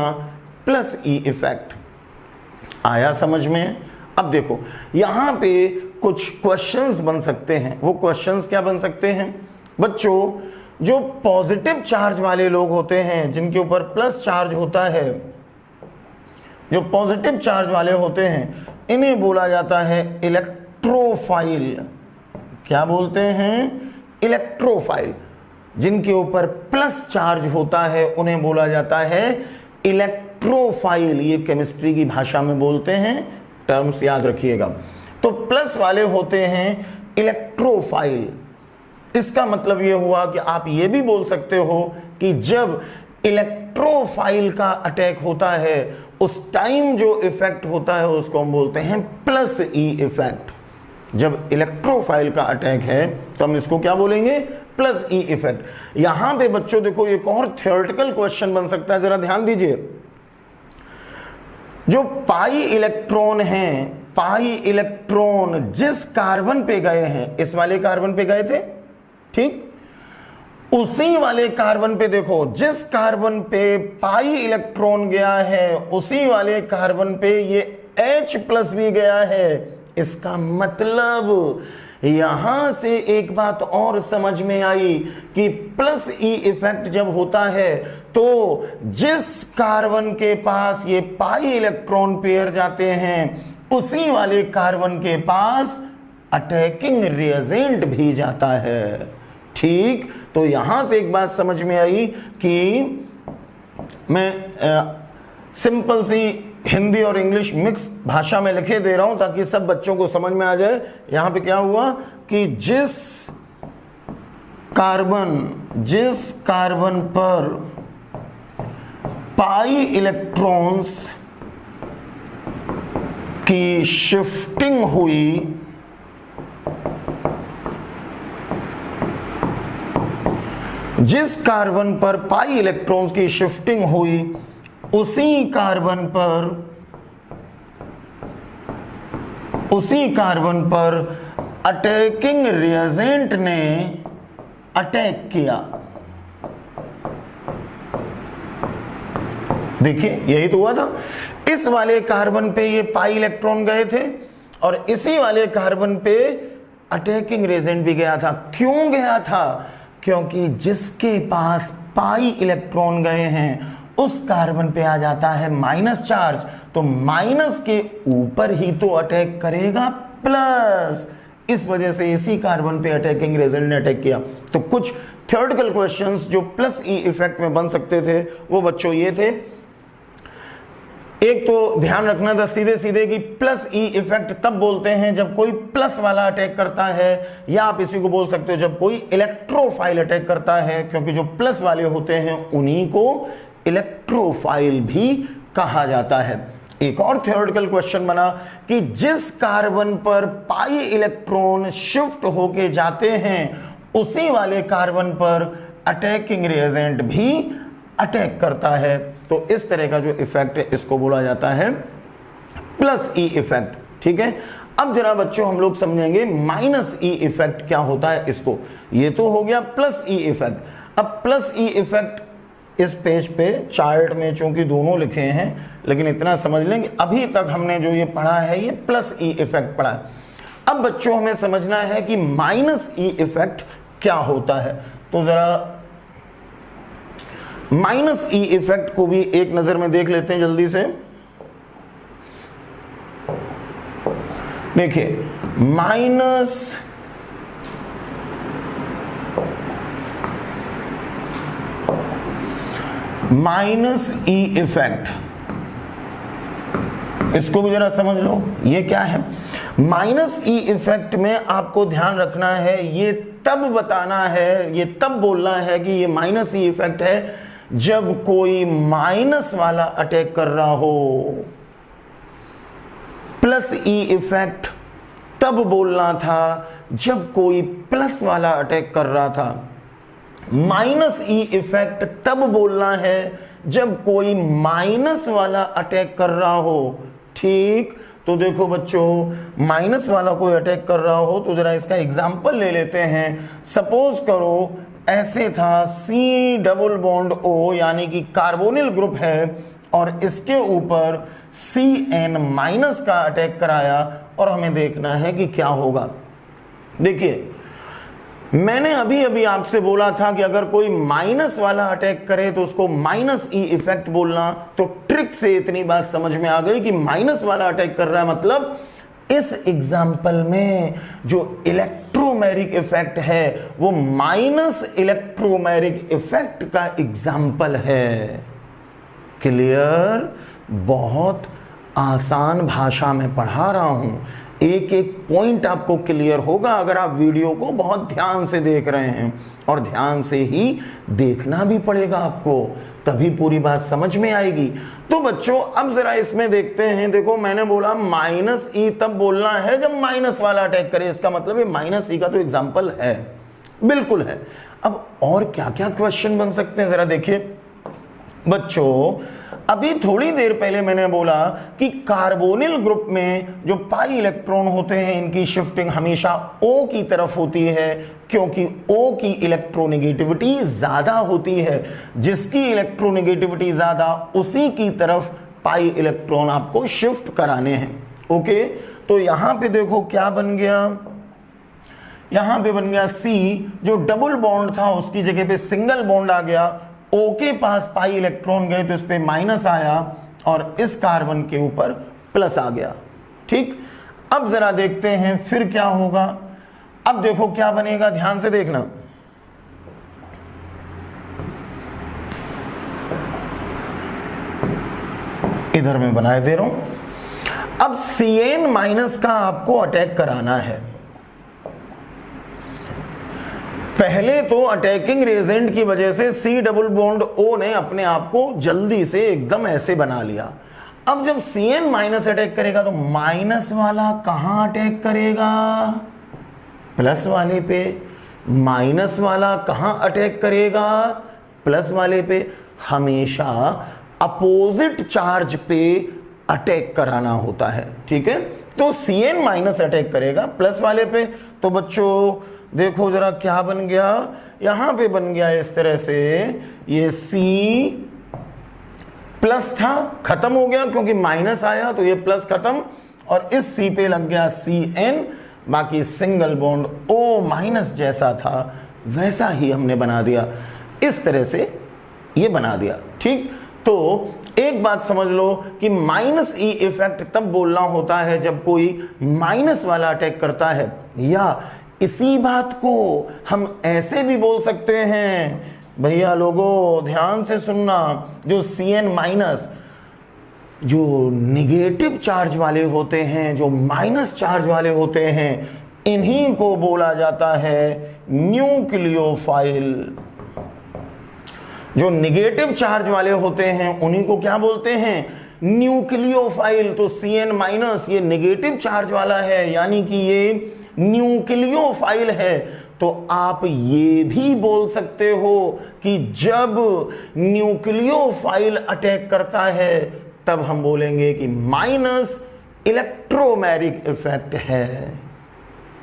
प्लस ई इफेक्ट। आया समझ में। अब देखो यहां पे कुछ क्वेश्चंस बन सकते हैं। वो क्वेश्चंस क्या बन सकते हैं बच्चों? जो पॉजिटिव चार्ज वाले लोग होते हैं, जिनके ऊपर प्लस चार्ज होता है, जो पॉजिटिव चार्ज वाले होते हैं, इन्हें बोला जाता है इलेक्ट्रोफाइल। क्या बोलते हैं? इलेक्ट्रोफाइल। जिनके ऊपर प्लस चार्ज होता है उन्हें बोला जाता है इलेक्ट्रोफाइल। ये केमिस्ट्री की भाषा में बोलते हैं, टर्म्स याद रखिएगा। तो प्लस वाले होते हैं इलेक्ट्रोफाइल। इसका मतलब ये हुआ कि आप ये भी बोल सकते हो कि जब इलेक्ट्रोफाइल का अटैक होता है उस टाइम जो इफेक्ट होता है उसको हम बोलते हैं प्लस ई इफेक्ट। जब इलेक्ट्रोफाइल का अटैक है तो हम इसको क्या बोलेंगे? Plus E effect. यहां पे बच्चों देखो एक और थ्योरेटिकल क्वेश्चन बन सकता है, जरा ध्यान दीजिए। जो पाई इलेक्ट्रॉन हैं, पाई इलेक्ट्रॉन जिस कार्बन पे गए हैं, इस वाले कार्बन पे गए थे, ठीक, उसी वाले कार्बन पे देखो, जिस कार्बन पे पाई इलेक्ट्रॉन गया है उसी वाले कार्बन पे ये H+ भी गया है। इसका मतलब यहां से एक बात और समझ में आई कि प्लस ई इफेक्ट जब होता है तो जिस कार्बन के पास ये पाई इलेक्ट्रॉन पेयर जाते हैं उसी वाले कार्बन के पास अटैकिंग रिएजेंट भी जाता है। ठीक, तो यहां से एक बात समझ में आई कि मैं सिंपल सी हिंदी और इंग्लिश मिक्स भाषा में लिखे दे रहा हूं ताकि सब बच्चों को समझ में आ जाए। यहां पे क्या हुआ कि जिस कार्बन पर पाई इलेक्ट्रॉन्स की शिफ्टिंग हुई, जिस कार्बन पर पाई इलेक्ट्रॉन्स की शिफ्टिंग हुई उसी कार्बन पर अटैकिंग रिएजेंट ने अटैक किया। देखिए यही तो हुआ था। इस वाले कार्बन पे ये पाई इलेक्ट्रॉन गए थे और इसी वाले कार्बन पे अटैकिंग रिएजेंट भी गया था। क्यों गया था? क्योंकि जिसके पास पाई इलेक्ट्रॉन गए हैं उस कार्बन पे आ जाता है माइनस चार्ज, तो माइनस के ऊपर ही तो अटैक करेगा प्लस। इस वजह से इसी कार्बन पे अटैकिंग रिएजेंट ने अटैक किया। तो कुछ थ्योरेटिकल क्वेश्चंस जो प्लस ई इफेक्ट में बन सकते थे वो बच्चों ये थे। एक तो ध्यान रखना था सीधे सीधे कि प्लस ई इफेक्ट तब बोलते हैं जब कोई प्लस वाला अटैक करता है, या आप इसी को बोल सकते हो जब कोई इलेक्ट्रोफाइल अटैक करता है, क्योंकि जो प्लस वाले होते हैं उन्हीं को इलेक्ट्रोफाइल भी कहा जाता है। एक और थ्योरेटिकल क्वेश्चन बना कि जिस कार्बन पर पाई इलेक्ट्रॉन शिफ्ट होके जाते हैं उसी वाले कार्बन पर अटैकिंग रिएजेंट भी अटैक करता है। तो इस तरह का जो इफेक्ट है इसको बोला जाता है प्लस ई इफेक्ट। ठीक है, अब जरा बच्चों हम लोग समझेंगे माइनस ई इफेक्ट क्या होता है इसको। ये तो हो गया प्लस ई इफेक्ट। अब प्लस ई इफेक्ट इस पेज पे चार्ट में चूंकि दोनों लिखे हैं, लेकिन इतना समझ लें कि अभी तक हमने जो ये पढ़ा है ये प्लस ई इफेक्ट पढ़ा है। अब बच्चों हमें समझना है कि माइनस ई इफेक्ट क्या होता है। तो जरा माइनस ई इफेक्ट को भी एक नजर में देख लेते हैं जल्दी से। देखिए माइनस ई इफेक्ट, इसको भी जरा समझ लो ये क्या है। माइनस ई इफेक्ट में आपको ध्यान रखना है, ये तब बताना है, ये तब बोलना है कि ये माइनस ई इफेक्ट है जब कोई माइनस वाला अटैक कर रहा हो। प्लस ई इफेक्ट तब बोलना था जब कोई प्लस वाला अटैक कर रहा था। माइनस ई इफेक्ट तब बोलना है जब कोई माइनस वाला अटैक कर रहा हो। ठीक, तो देखो बच्चों माइनस वाला कोई अटैक कर रहा हो तो जरा इसका एग्जांपल ले लेते हैं। सपोज करो ऐसे था C डबल बॉन्ड O यानी कि कार्बोनिल ग्रुप है और इसके ऊपर CN माइनस का अटैक कराया और हमें देखना है कि क्या होगा। देखिए, मैंने अभी अभी आपसे बोला था कि अगर कोई माइनस वाला अटैक करे तो उसको माइनस ई इफेक्ट बोलना। तो ट्रिक से इतनी बात समझ में आ गई कि माइनस वाला अटैक कर रहा है मतलब इस एग्जाम्पल में जो इलेक्ट्रोमैरिक इफेक्ट है वो माइनस इलेक्ट्रोमैरिक इफेक्ट का एग्जाम्पल है। क्लियर? बहुत आसान भाषा में पढ़ा रहा हूं, एक एक पॉइंट आपको क्लियर होगा अगर आप वीडियो को बहुत ध्यान से देख रहे हैं, और ध्यान से ही देखना भी पड़ेगा आपको, तभी पूरी बात समझ में आएगी। तो बच्चों अब जरा इसमें देखते हैं। देखो, मैंने बोला माइनस ई तब बोलना है जब माइनस वाला अटैक करे, इसका मतलब ये माइनस ई का तो एग्जाम्पल है, बिल्कुल है। अब और क्या क्या क्वेश्चन बन सकते हैं जरा देखिए बच्चों। अभी थोड़ी देर पहले मैंने बोला कि कार्बोनिल ग्रुप में जो पाई इलेक्ट्रॉन होते हैं इनकी शिफ्टिंग हमेशा O की तरफ होती है, क्योंकि O की इलेक्ट्रोनेगेटिविटी ज्यादा होती है। जिसकी इलेक्ट्रोनेगेटिविटी ज्यादा उसी की तरफ पाई इलेक्ट्रॉन आपको शिफ्ट कराने हैं। ओके, तो यहां पे देखो क्या बन गया, यहां पे बन गया C, जो डबल बॉन्ड था उसकी जगह पे सिंगल बॉन्ड आ गया। O के पास पाई इलेक्ट्रॉन गए तो इस पे माइनस आया और इस कार्बन के ऊपर प्लस आ गया। ठीक, अब जरा देखते हैं फिर क्या होगा। अब देखो क्या बनेगा, ध्यान से देखना। इधर मैं बनाए दे रहा हूं। अब Cn माइनस का आपको अटैक कराना है। पहले तो अटैकिंग रिएजेंट की वजह से C डबल बॉन्ड O ने अपने आप को जल्दी से एकदम ऐसे बना लिया। अब जब Cn माइनस अटैक करेगा तो माइनस वाला कहां अटैक करेगा? प्लस वाले पे। माइनस वाला कहां अटैक करेगा? प्लस वाले पे। हमेशा अपोजिट चार्ज पे अटैक कराना होता है। ठीक है, तो Cn माइनस अटैक करेगा प्लस वाले पे। तो बच्चों देखो जरा क्या बन गया, यहां पे बन गया इस तरह से, ये C प्लस था, खत्म हो गया क्योंकि माइनस आया तो ये प्लस खत्म, और इस C पे लग गया Cn। बाकी सिंगल बॉन्ड O माइनस जैसा था वैसा ही हमने बना दिया, इस तरह से ये बना दिया। ठीक, तो एक बात समझ लो कि माइनस ई इफेक्ट तब बोलना होता है जब कोई माइनस वाला अटैक करता है, या इसी बात को हम ऐसे भी बोल सकते हैं। भैया लोगों ध्यान से सुनना, जो Cn माइनस जो निगेटिव चार्ज वाले होते हैं, जो माइनस चार्ज वाले होते हैं, इन्हीं को बोला जाता है न्यूक्लियोफाइल। जो निगेटिव चार्ज वाले होते हैं उन्हीं को क्या बोलते हैं? न्यूक्लियोफाइल। तो Cn माइनस ये निगेटिव चार्ज वाला है, यानी कि ये न्यूक्लियोफाइल है। तो आप ये भी बोल सकते हो कि जब न्यूक्लियोफाइल अटैक करता है तब हम बोलेंगे कि माइनस इलेक्ट्रोमैरिक इफेक्ट है।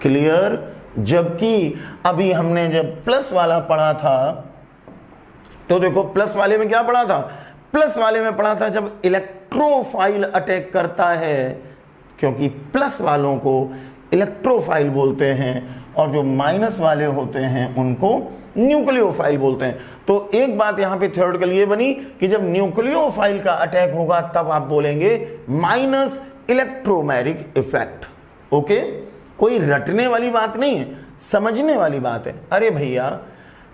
क्लियर? जबकि अभी हमने जब प्लस वाला पढ़ा था तो देखो प्लस वाले में क्या पढ़ा था? प्लस वाले में पढ़ा था जब इलेक्ट्रोफाइल अटैक करता है, क्योंकि प्लस वालों को इलेक्ट्रोफाइल बोलते हैं और जो माइनस वाले होते हैं उनको न्यूक्लियोफाइल बोलते हैं। तो एक बात यहां पे थ्योरेटिकल ये बनी कि जब न्यूक्लियोफाइल का अटैक होगा तब आप बोलेंगे माइनस इलेक्ट्रोमैरिक इफेक्ट। ओके, कोई रटने वाली बात नहीं है, समझने वाली बात है। अरे भैया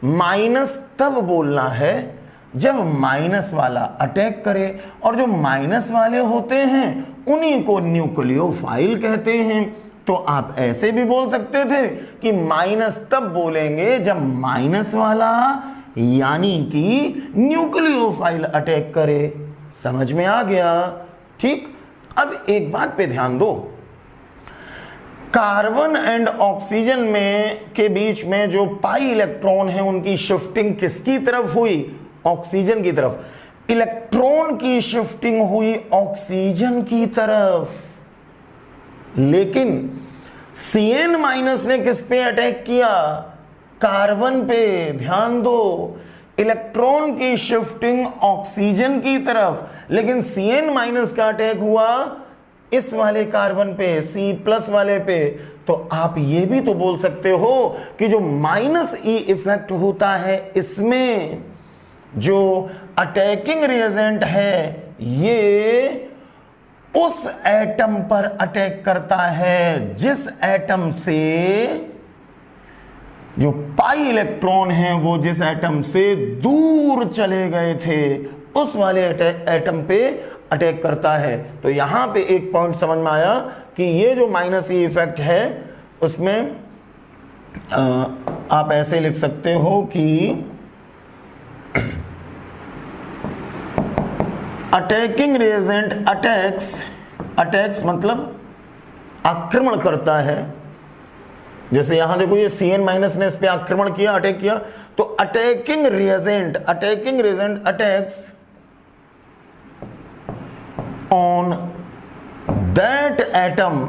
माइनस तब बोलना है जब माइनस वाला अटैक करे, और जो माइनस वाले होते हैं उन्हीं को न्यूक्लियोफाइल कहते हैं। तो आप ऐसे भी बोल सकते थे कि माइनस तब बोलेंगे जब माइनस वाला यानी कि न्यूक्लियोफाइल अटैक करे। समझ में आ गया? ठीक, अब एक बात पे ध्यान दो, कार्बन एंड ऑक्सीजन में के बीच में जो पाई इलेक्ट्रॉन है उनकी शिफ्टिंग किसकी तरफ हुई? ऑक्सीजन की तरफ। इलेक्ट्रॉन की शिफ्टिंग हुई ऑक्सीजन की तरफ, लेकिन Cn माइनस ने किस पे अटैक किया? कार्बन पे। ध्यान दो, इलेक्ट्रॉन की शिफ्टिंग ऑक्सीजन की तरफ, लेकिन Cn माइनस का अटैक हुआ इस वाले कार्बन पे, C+ वाले पे, तो आप ये भी तो बोल सकते हो कि जो -E इफेक्ट होता है इसमें जो अटैकिंग रिएजेंट है ये उस एटम पर अटैक करता है जिस एटम से जो पाई इलेक्ट्रॉन है वो जिस एटम से दूर चले गए थे उस वाले एटम पे अटैक करता है। तो यहां पे एक पॉइंट समझ में आया कि ये जो -E इफेक्ट है उसमें आप ऐसे लिख सकते हो कि अटैकिंग रिएजेंट अटैक्स मतलब आक्रमण करता है। जैसे यहां देखो ये Cn- ने इस पे आक्रमण किया, अटैक किया, तो attacking reagent attacks on that atom.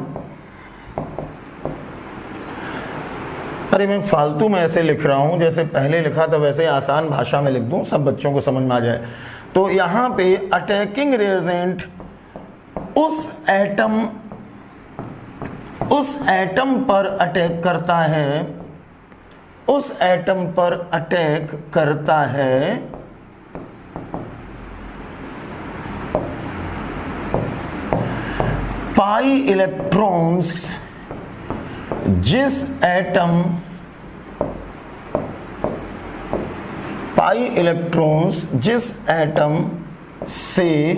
अरे मैं फालतू में ऐसे लिख रहा हूं, जैसे पहले लिखा था वैसे आसान भाषा में लिख दूं, सब बच्चों को समझ में आ जाए। तो यहां पे अटैकिंग रिएजेंट उस एटम पर अटैक करता है, उस एटम पर अटैक करता है पाई इलेक्ट्रॉन्स जिस एटम से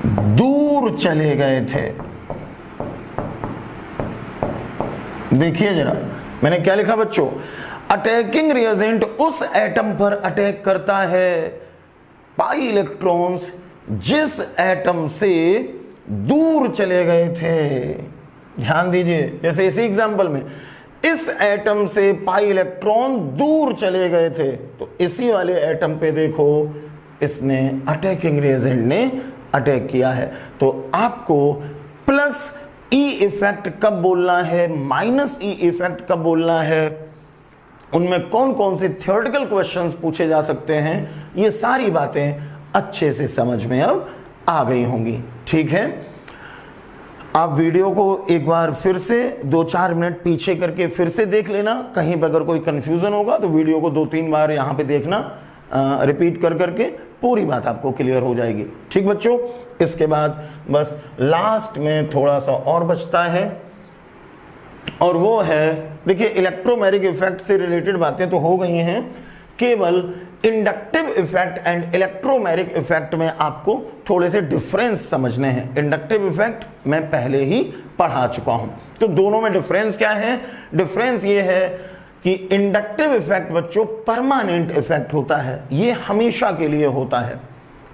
दूर चले गए थे। देखिए जरा मैंने क्या लिखा बच्चों, अटैकिंग रिएजेंट उस एटम पर अटैक करता है पाई इलेक्ट्रॉन्स जिस एटम से दूर चले गए थे। ध्यान दीजिए, जैसे इसी एग्जांपल में इस एटम से पाई इलेक्ट्रॉन दूर चले गए थे, तो इसी वाले एटम पे देखो इसने अटैकिंग रिएजेंट ने अटैक किया है। तो आपको +E इफेक्ट कब बोलना है, -E इफेक्ट कब बोलना है, उनमें कौन कौन से थ्योरेटिकल क्वेश्चंस पूछे जा सकते हैं, ये सारी बातें अच्छे से समझ में अब आ गई होंगी। ठीक है, आप वीडियो को एक बार फिर से 2-4 मिनट पीछे करके फिर से देख लेना। कहीं पर अगर कोई कंफ्यूजन होगा तो वीडियो को 2-3 बार यहाँ पे देखना, रिपीट कर करके पूरी बात आपको क्लियर हो जाएगी। ठीक बच्चों, इसके बाद बस लास्ट में थोड़ा सा और बचता है और वो है, देखिए इलेक्ट्रोमैग्नेटिक इफेक्ट से रिलेटेड बातें तो हो गई हैं, केवल inductive effect and electromagnetic effect में आपको थोड़े से डिफरेंस समझने हैं। इंडक्टिव इफेक्ट मैं पहले ही पढ़ा चुका हूं, तो दोनों में डिफरेंस क्या है? डिफरेंस ये है कि इंडक्टिव इफेक्ट बच्चों परमानेंट इफेक्ट होता है, ये हमेशा के लिए होता है,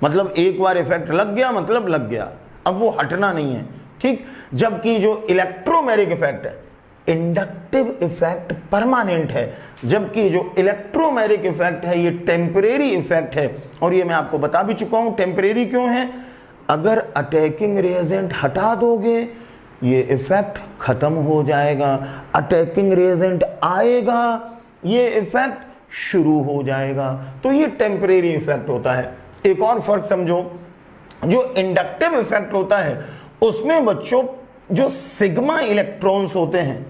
मतलब एक बार इफेक्ट लग गया मतलब लग गया, अब वो हटना नहीं है। ठीक, जबकि जो इलेक्ट्रोमैग्नेटिक इफेक्ट है, इंडक्टिव इफेक्ट परमानेंट है, जबकि जो इलेक्ट्रोमैग्नेटिक इफेक्ट है ये टेम्परेरी इफेक्ट है। और ये मैं आपको बता भी चुका हूं टेम्परेरी क्यों है। अगर अटैकिंग रिएजेंट हटा दोगे ये इफेक्ट खत्म हो जाएगा, अटैकिंग रिएजेंट आएगा ये इफेक्ट शुरू हो जाएगा, तो ये टेम्परेरी इफेक्ट होता है। एक और फर्क समझो, जो इंडक्टिव इफेक्ट होता है उसमें बच्चों जो सिग्मा इलेक्ट्रॉन्स होते हैं,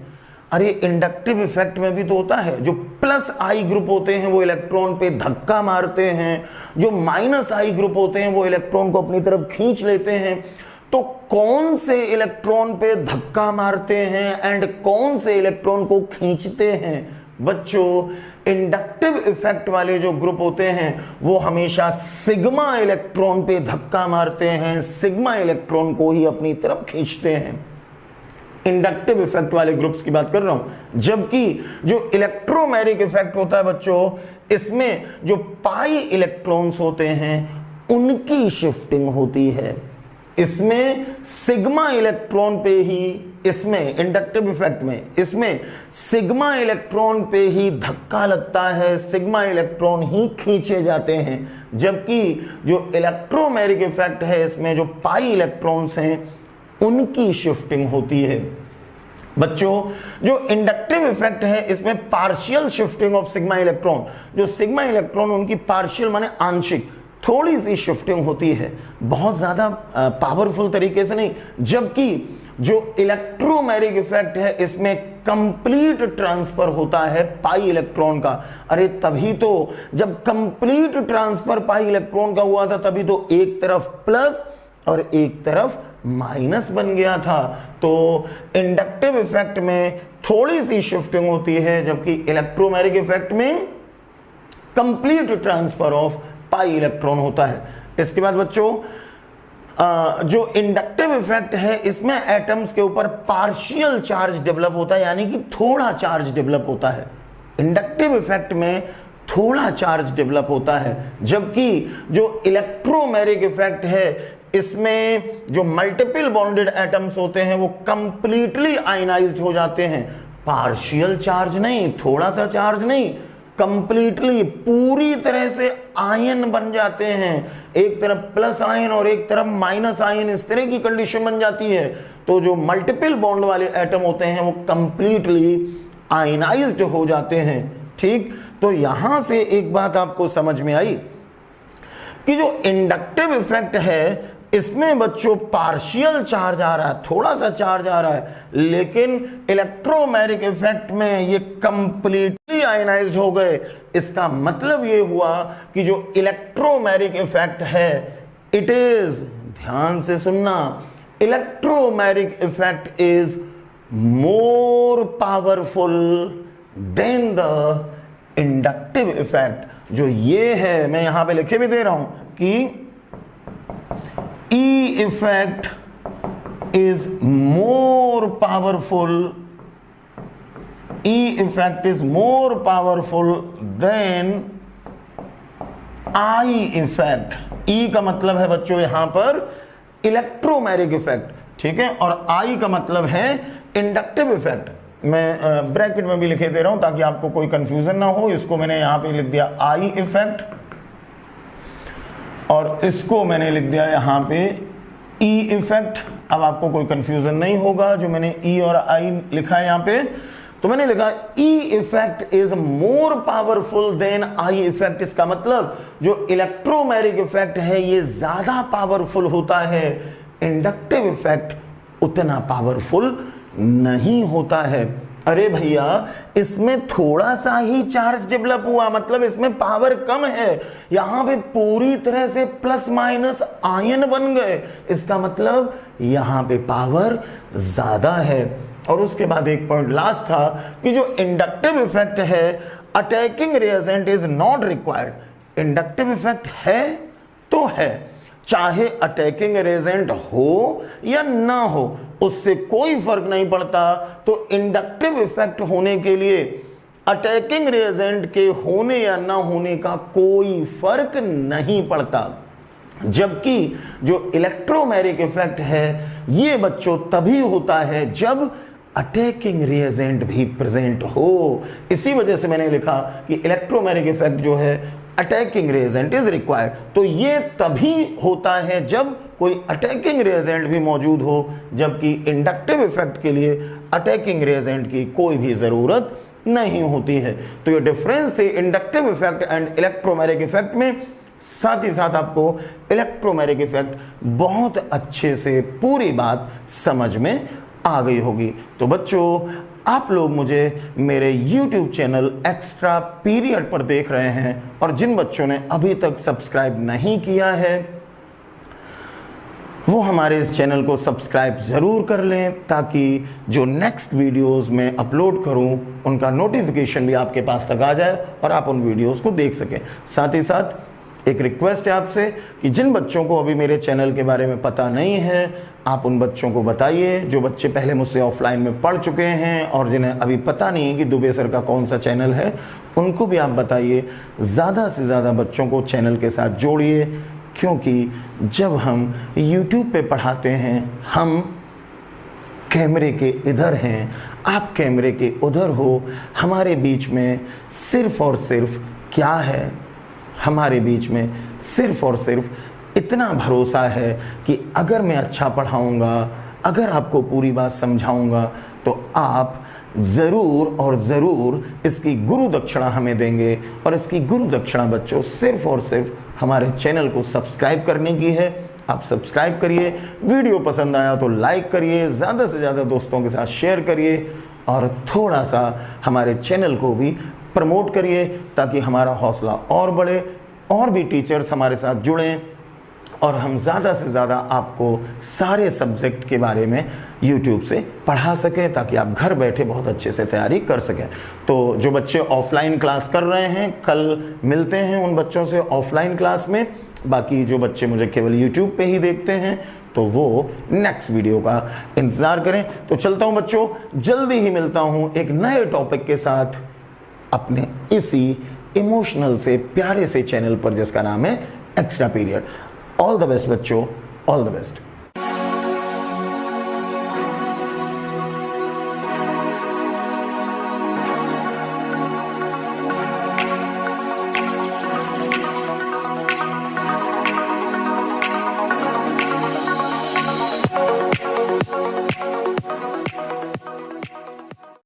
अरे इंडक्टिव इफेक्ट में भी तो होता है, जो +I ग्रुप होते हैं वो इलेक्ट्रॉन पे धक्का मारते हैं, जो -I ग्रुप होते हैं वो इलेक्ट्रॉन को अपनी तरफ खींच लेते हैं। तो कौन से इलेक्ट्रॉन पे धक्का मारते हैं एंड कौन से इलेक्ट्रॉन को खींचते हैं? बच्चों इंडक्टिव इफेक्ट वाले जो ग्रुप होते हैं वो हमेशा सिग्मा इलेक्ट्रॉन पे धक्का मारते हैं, सिग्मा इलेक्ट्रॉन को ही अपनी तरफ खींचते हैं। इंडक्टिव इफेक्ट वाले ग्रुप्स की बात कर रहा हूं। जबकि जो इलेक्ट्रोमैग्नेटिक इफेक्ट होता है बच्चों, इसमें जो पाई इलेक्ट्रॉन्स होते हैं उनकी शिफ्टिंग होती है। इसमें सिग्मा इलेक्ट्रॉन पे ही, इसमें इंडक्टिव इफेक्ट में इसमें सिग्मा इलेक्ट्रॉन पे ही धक्का लगता है, सिग्मा इलेक्ट्रॉन ही खींचे जाते हैं। जबकि जो इलेक्ट्रोमैग्नेटिक इफेक्ट है इसमें जो पाई इलेक्ट्रॉन्स हैं उनकी शिफ्टिंग होती है। बच्चों जो इंडक्टिव इफेक्ट है इसमें partial shifting of sigma electron, जो सिग्मा इलेक्ट्रॉन उनकी पार्शियल माने आंशिक थोड़ी सी शिफ्टिंग होती है, बहुत ज़्यादा पावरफुल तरीके से नहीं। जबकि जो इलेक्ट्रोमैग्नेटिक इफेक्ट है इसमें कंप्लीट ट्रांसफर होता है पाई इलेक्ट्रॉन का। अरे तभी तो जब कंप्लीट ट्रांसफर पाई इलेक्ट्रॉन का हुआ था तभी तो एक तरफ प्लस और एक तरफ माइनस बन गया था। तो इंडक्टिव इफेक्ट में थोड़ी सी शिफ्टिंग होती है, जबकि इलेक्ट्रोमैग्नेटिक इफेक्ट में complete transfer of pi electron होता है। इसके बाद बच्चों जो इंडक्टिव इफेक्ट है इसमें एटम्स के ऊपर पार्शियल चार्ज डेवलप होता है, यानी कि थोड़ा चार्ज डेवलप होता है। इंडक्टिव इफेक्ट में थोड़ा चार्ज डेवलप होता है, जबकि जो इलेक्ट्रोमैग्नेटिक इफेक्ट है इसमें जो मल्टीपल बॉन्डेड एटम्स होते हैं वो कंप्लीटली आयनाइज्ड हो जाते हैं। पार्शियल चार्ज नहीं, थोड़ा सा चार्ज नहीं, कंप्लीटली पूरी तरह से आयन बन जाते हैं। एक तरफ प्लस आयन और एक तरफ माइनस आयन, इस तरह की कंडीशन बन जाती है। तो जो मल्टीपल बॉन्ड वाले एटम होते हैं वो कंप्लीटली आयनाइज्ड हो जाते हैं। ठीक, तो यहां से एक बात आपको समझ में आई कि जो इंडक्टिव इफेक्ट है इसमें बच्चों पार्शियल चार्ज आ रहा है, थोड़ा सा चार्ज आ रहा है, लेकिन इलेक्ट्रोमैग्नेटिक इफेक्ट में ये कंप्लीटली आयनाइज्ड हो गए। इसका मतलब ये हुआ कि जो इलेक्ट्रोमैग्नेटिक इफेक्ट है इट इज, ध्यान से सुनना, electromagnetic effect is more powerful than the inductive effect. जो ये है मैं यहां पे लिखे भी दे रहा हूं कि E effect is more powerful. E effect is more powerful than I effect. E का मतलब है बच्चों यहां पर इलेक्ट्रोमैग्नेटिक इफेक्ट, ठीक है, और I का मतलब है इंडक्टिव इफेक्ट। मैं ब्रैकेट में भी लिखे दे रहा हूं ताकि आपको कोई कंफ्यूजन ना हो। इसको मैंने यहां पे लिख दिया I इफेक्ट और इसको मैंने लिख दिया यहां पे E इफेक्ट। अब आपको कोई कंफ्यूजन नहीं होगा, जो मैंने E और I लिखा है यहां पे, तो मैंने लिखा E effect is more powerful than I effect. इसका मतलब जो इलेक्ट्रोमैग्नेटिक इफेक्ट है ये ज्यादा पावरफुल होता है, इंडक्टिव इफेक्ट उतना पावरफुल नहीं होता है। अरे भैया इसमें थोड़ा सा ही चार्ज डेवलप हुआ, मतलब इसमें पावर कम है, यहां पे पूरी तरह से प्लस माइनस आयन बन गए, इसका मतलब यहां पे पावर ज्यादा है। और उसके बाद एक पॉइंट लास्ट था कि जो इंडक्टिव इफेक्ट है attacking reagent is not required. Inductive effect है तो है, चाहे अटैकिंग रिएजेंट हो या ना हो उससे कोई फर्क नहीं पड़ता। तो इंडक्टिव इफेक्ट होने के लिए अटैकिंग रिएजेंट के होने या ना होने का कोई फर्क नहीं पड़ता। जबकि जो इलेक्ट्रोमैग्नेटिक इफेक्ट है ये बच्चों तभी होता है जब अटैकिंग रिएजेंट भी प्रेजेंट हो। इसी वजह से मैंने लिखा कि इलेक्ट्रोमैग्नेटिक इफेक्ट जो है अटैकिंग रिएजेंट इज रिक्वायर्ड। तो ये तभी होता है जब कोई अटैकिंग रिएजेंट भी मौजूद हो, जबकि इंडक्टिव इफेक्ट के लिए अटैकिंग रिएजेंट की कोई भी जरूरत नहीं होती है। तो ये डिफरेंस थे inductive effect and electromagnetic effect में। साथ ही साथ आपको इलेक्ट्रोमैग्नेटिक इफेक्ट बहुत अच्छे से पूरी बात समझ में आ गई होगी। तो बच्चों आप लोग मुझे मेरे YouTube चैनल एक्स्ट्रा पीरियड पर देख रहे हैं और जिन बच्चों ने अभी तक सब्सक्राइब नहीं किया है वो हमारे इस चैनल को सब्सक्राइब ज़रूर कर लें, ताकि जो नेक्स्ट वीडियोस में अपलोड करूं उनका नोटिफिकेशन भी आपके पास तक आ जाए और आप उन वीडियोस को देख सकें। साथ ही साथ एक रिक्वेस्ट है आपसे कि जिन बच्चों को अभी मेरे चैनल के बारे में पता नहीं है आप उन बच्चों को बताइए। जो बच्चे पहले मुझसे ऑफलाइन में पढ़ चुके हैं और जिन्हें अभी पता नहीं है कि दुबे सर का कौन सा चैनल है उनको भी आप बताइए। ज़्यादा से ज़्यादा बच्चों को चैनल के साथ जोड़िए, क्योंकि जब हम YouTube पे पढ़ाते हैं हम कैमरे के इधर हैं, आप कैमरे के उधर हो, हमारे बीच में सिर्फ और सिर्फ क्या है, हमारे बीच में सिर्फ और सिर्फ इतना भरोसा है कि अगर मैं अच्छा पढ़ाऊंगा, अगर आपको पूरी बात समझाऊंगा तो आप ज़रूर और ज़रूर इसकी गुरु दक्षिणा हमें देंगे। और इसकी गुरु दक्षिणा बच्चों सिर्फ और सिर्फ हमारे चैनल को सब्सक्राइब करने की है। आप सब्सक्राइब करिए, वीडियो पसंद आया तो लाइक करिए, ज़्यादा से ज़्यादा दोस्तों के साथ शेयर करिए और थोड़ा सा हमारे चैनल को भी प्रमोट करिए ताकि हमारा हौसला और बढ़े, और भी टीचर्स हमारे साथ जुड़ें और हम ज़्यादा से ज़्यादा आपको सारे सब्जेक्ट के बारे में YouTube से पढ़ा सकें ताकि आप घर बैठे बहुत अच्छे से तैयारी कर सकें। तो जो बच्चे ऑफलाइन क्लास कर रहे हैं, कल मिलते हैं उन बच्चों से ऑफलाइन क्लास में। बाकी जो बच्चे मुझे केवल YouTube पे ही देखते हैं तो वो नेक्स्ट वीडियो का इंतज़ार करें। तो चलता हूँ बच्चों, जल्दी ही मिलता हूँ एक नए टॉपिक के साथ अपने इसी इमोशनल से प्यारे से चैनल पर जिसका नाम है extra period. All the best बच्चों, ऑल द बेस्ट।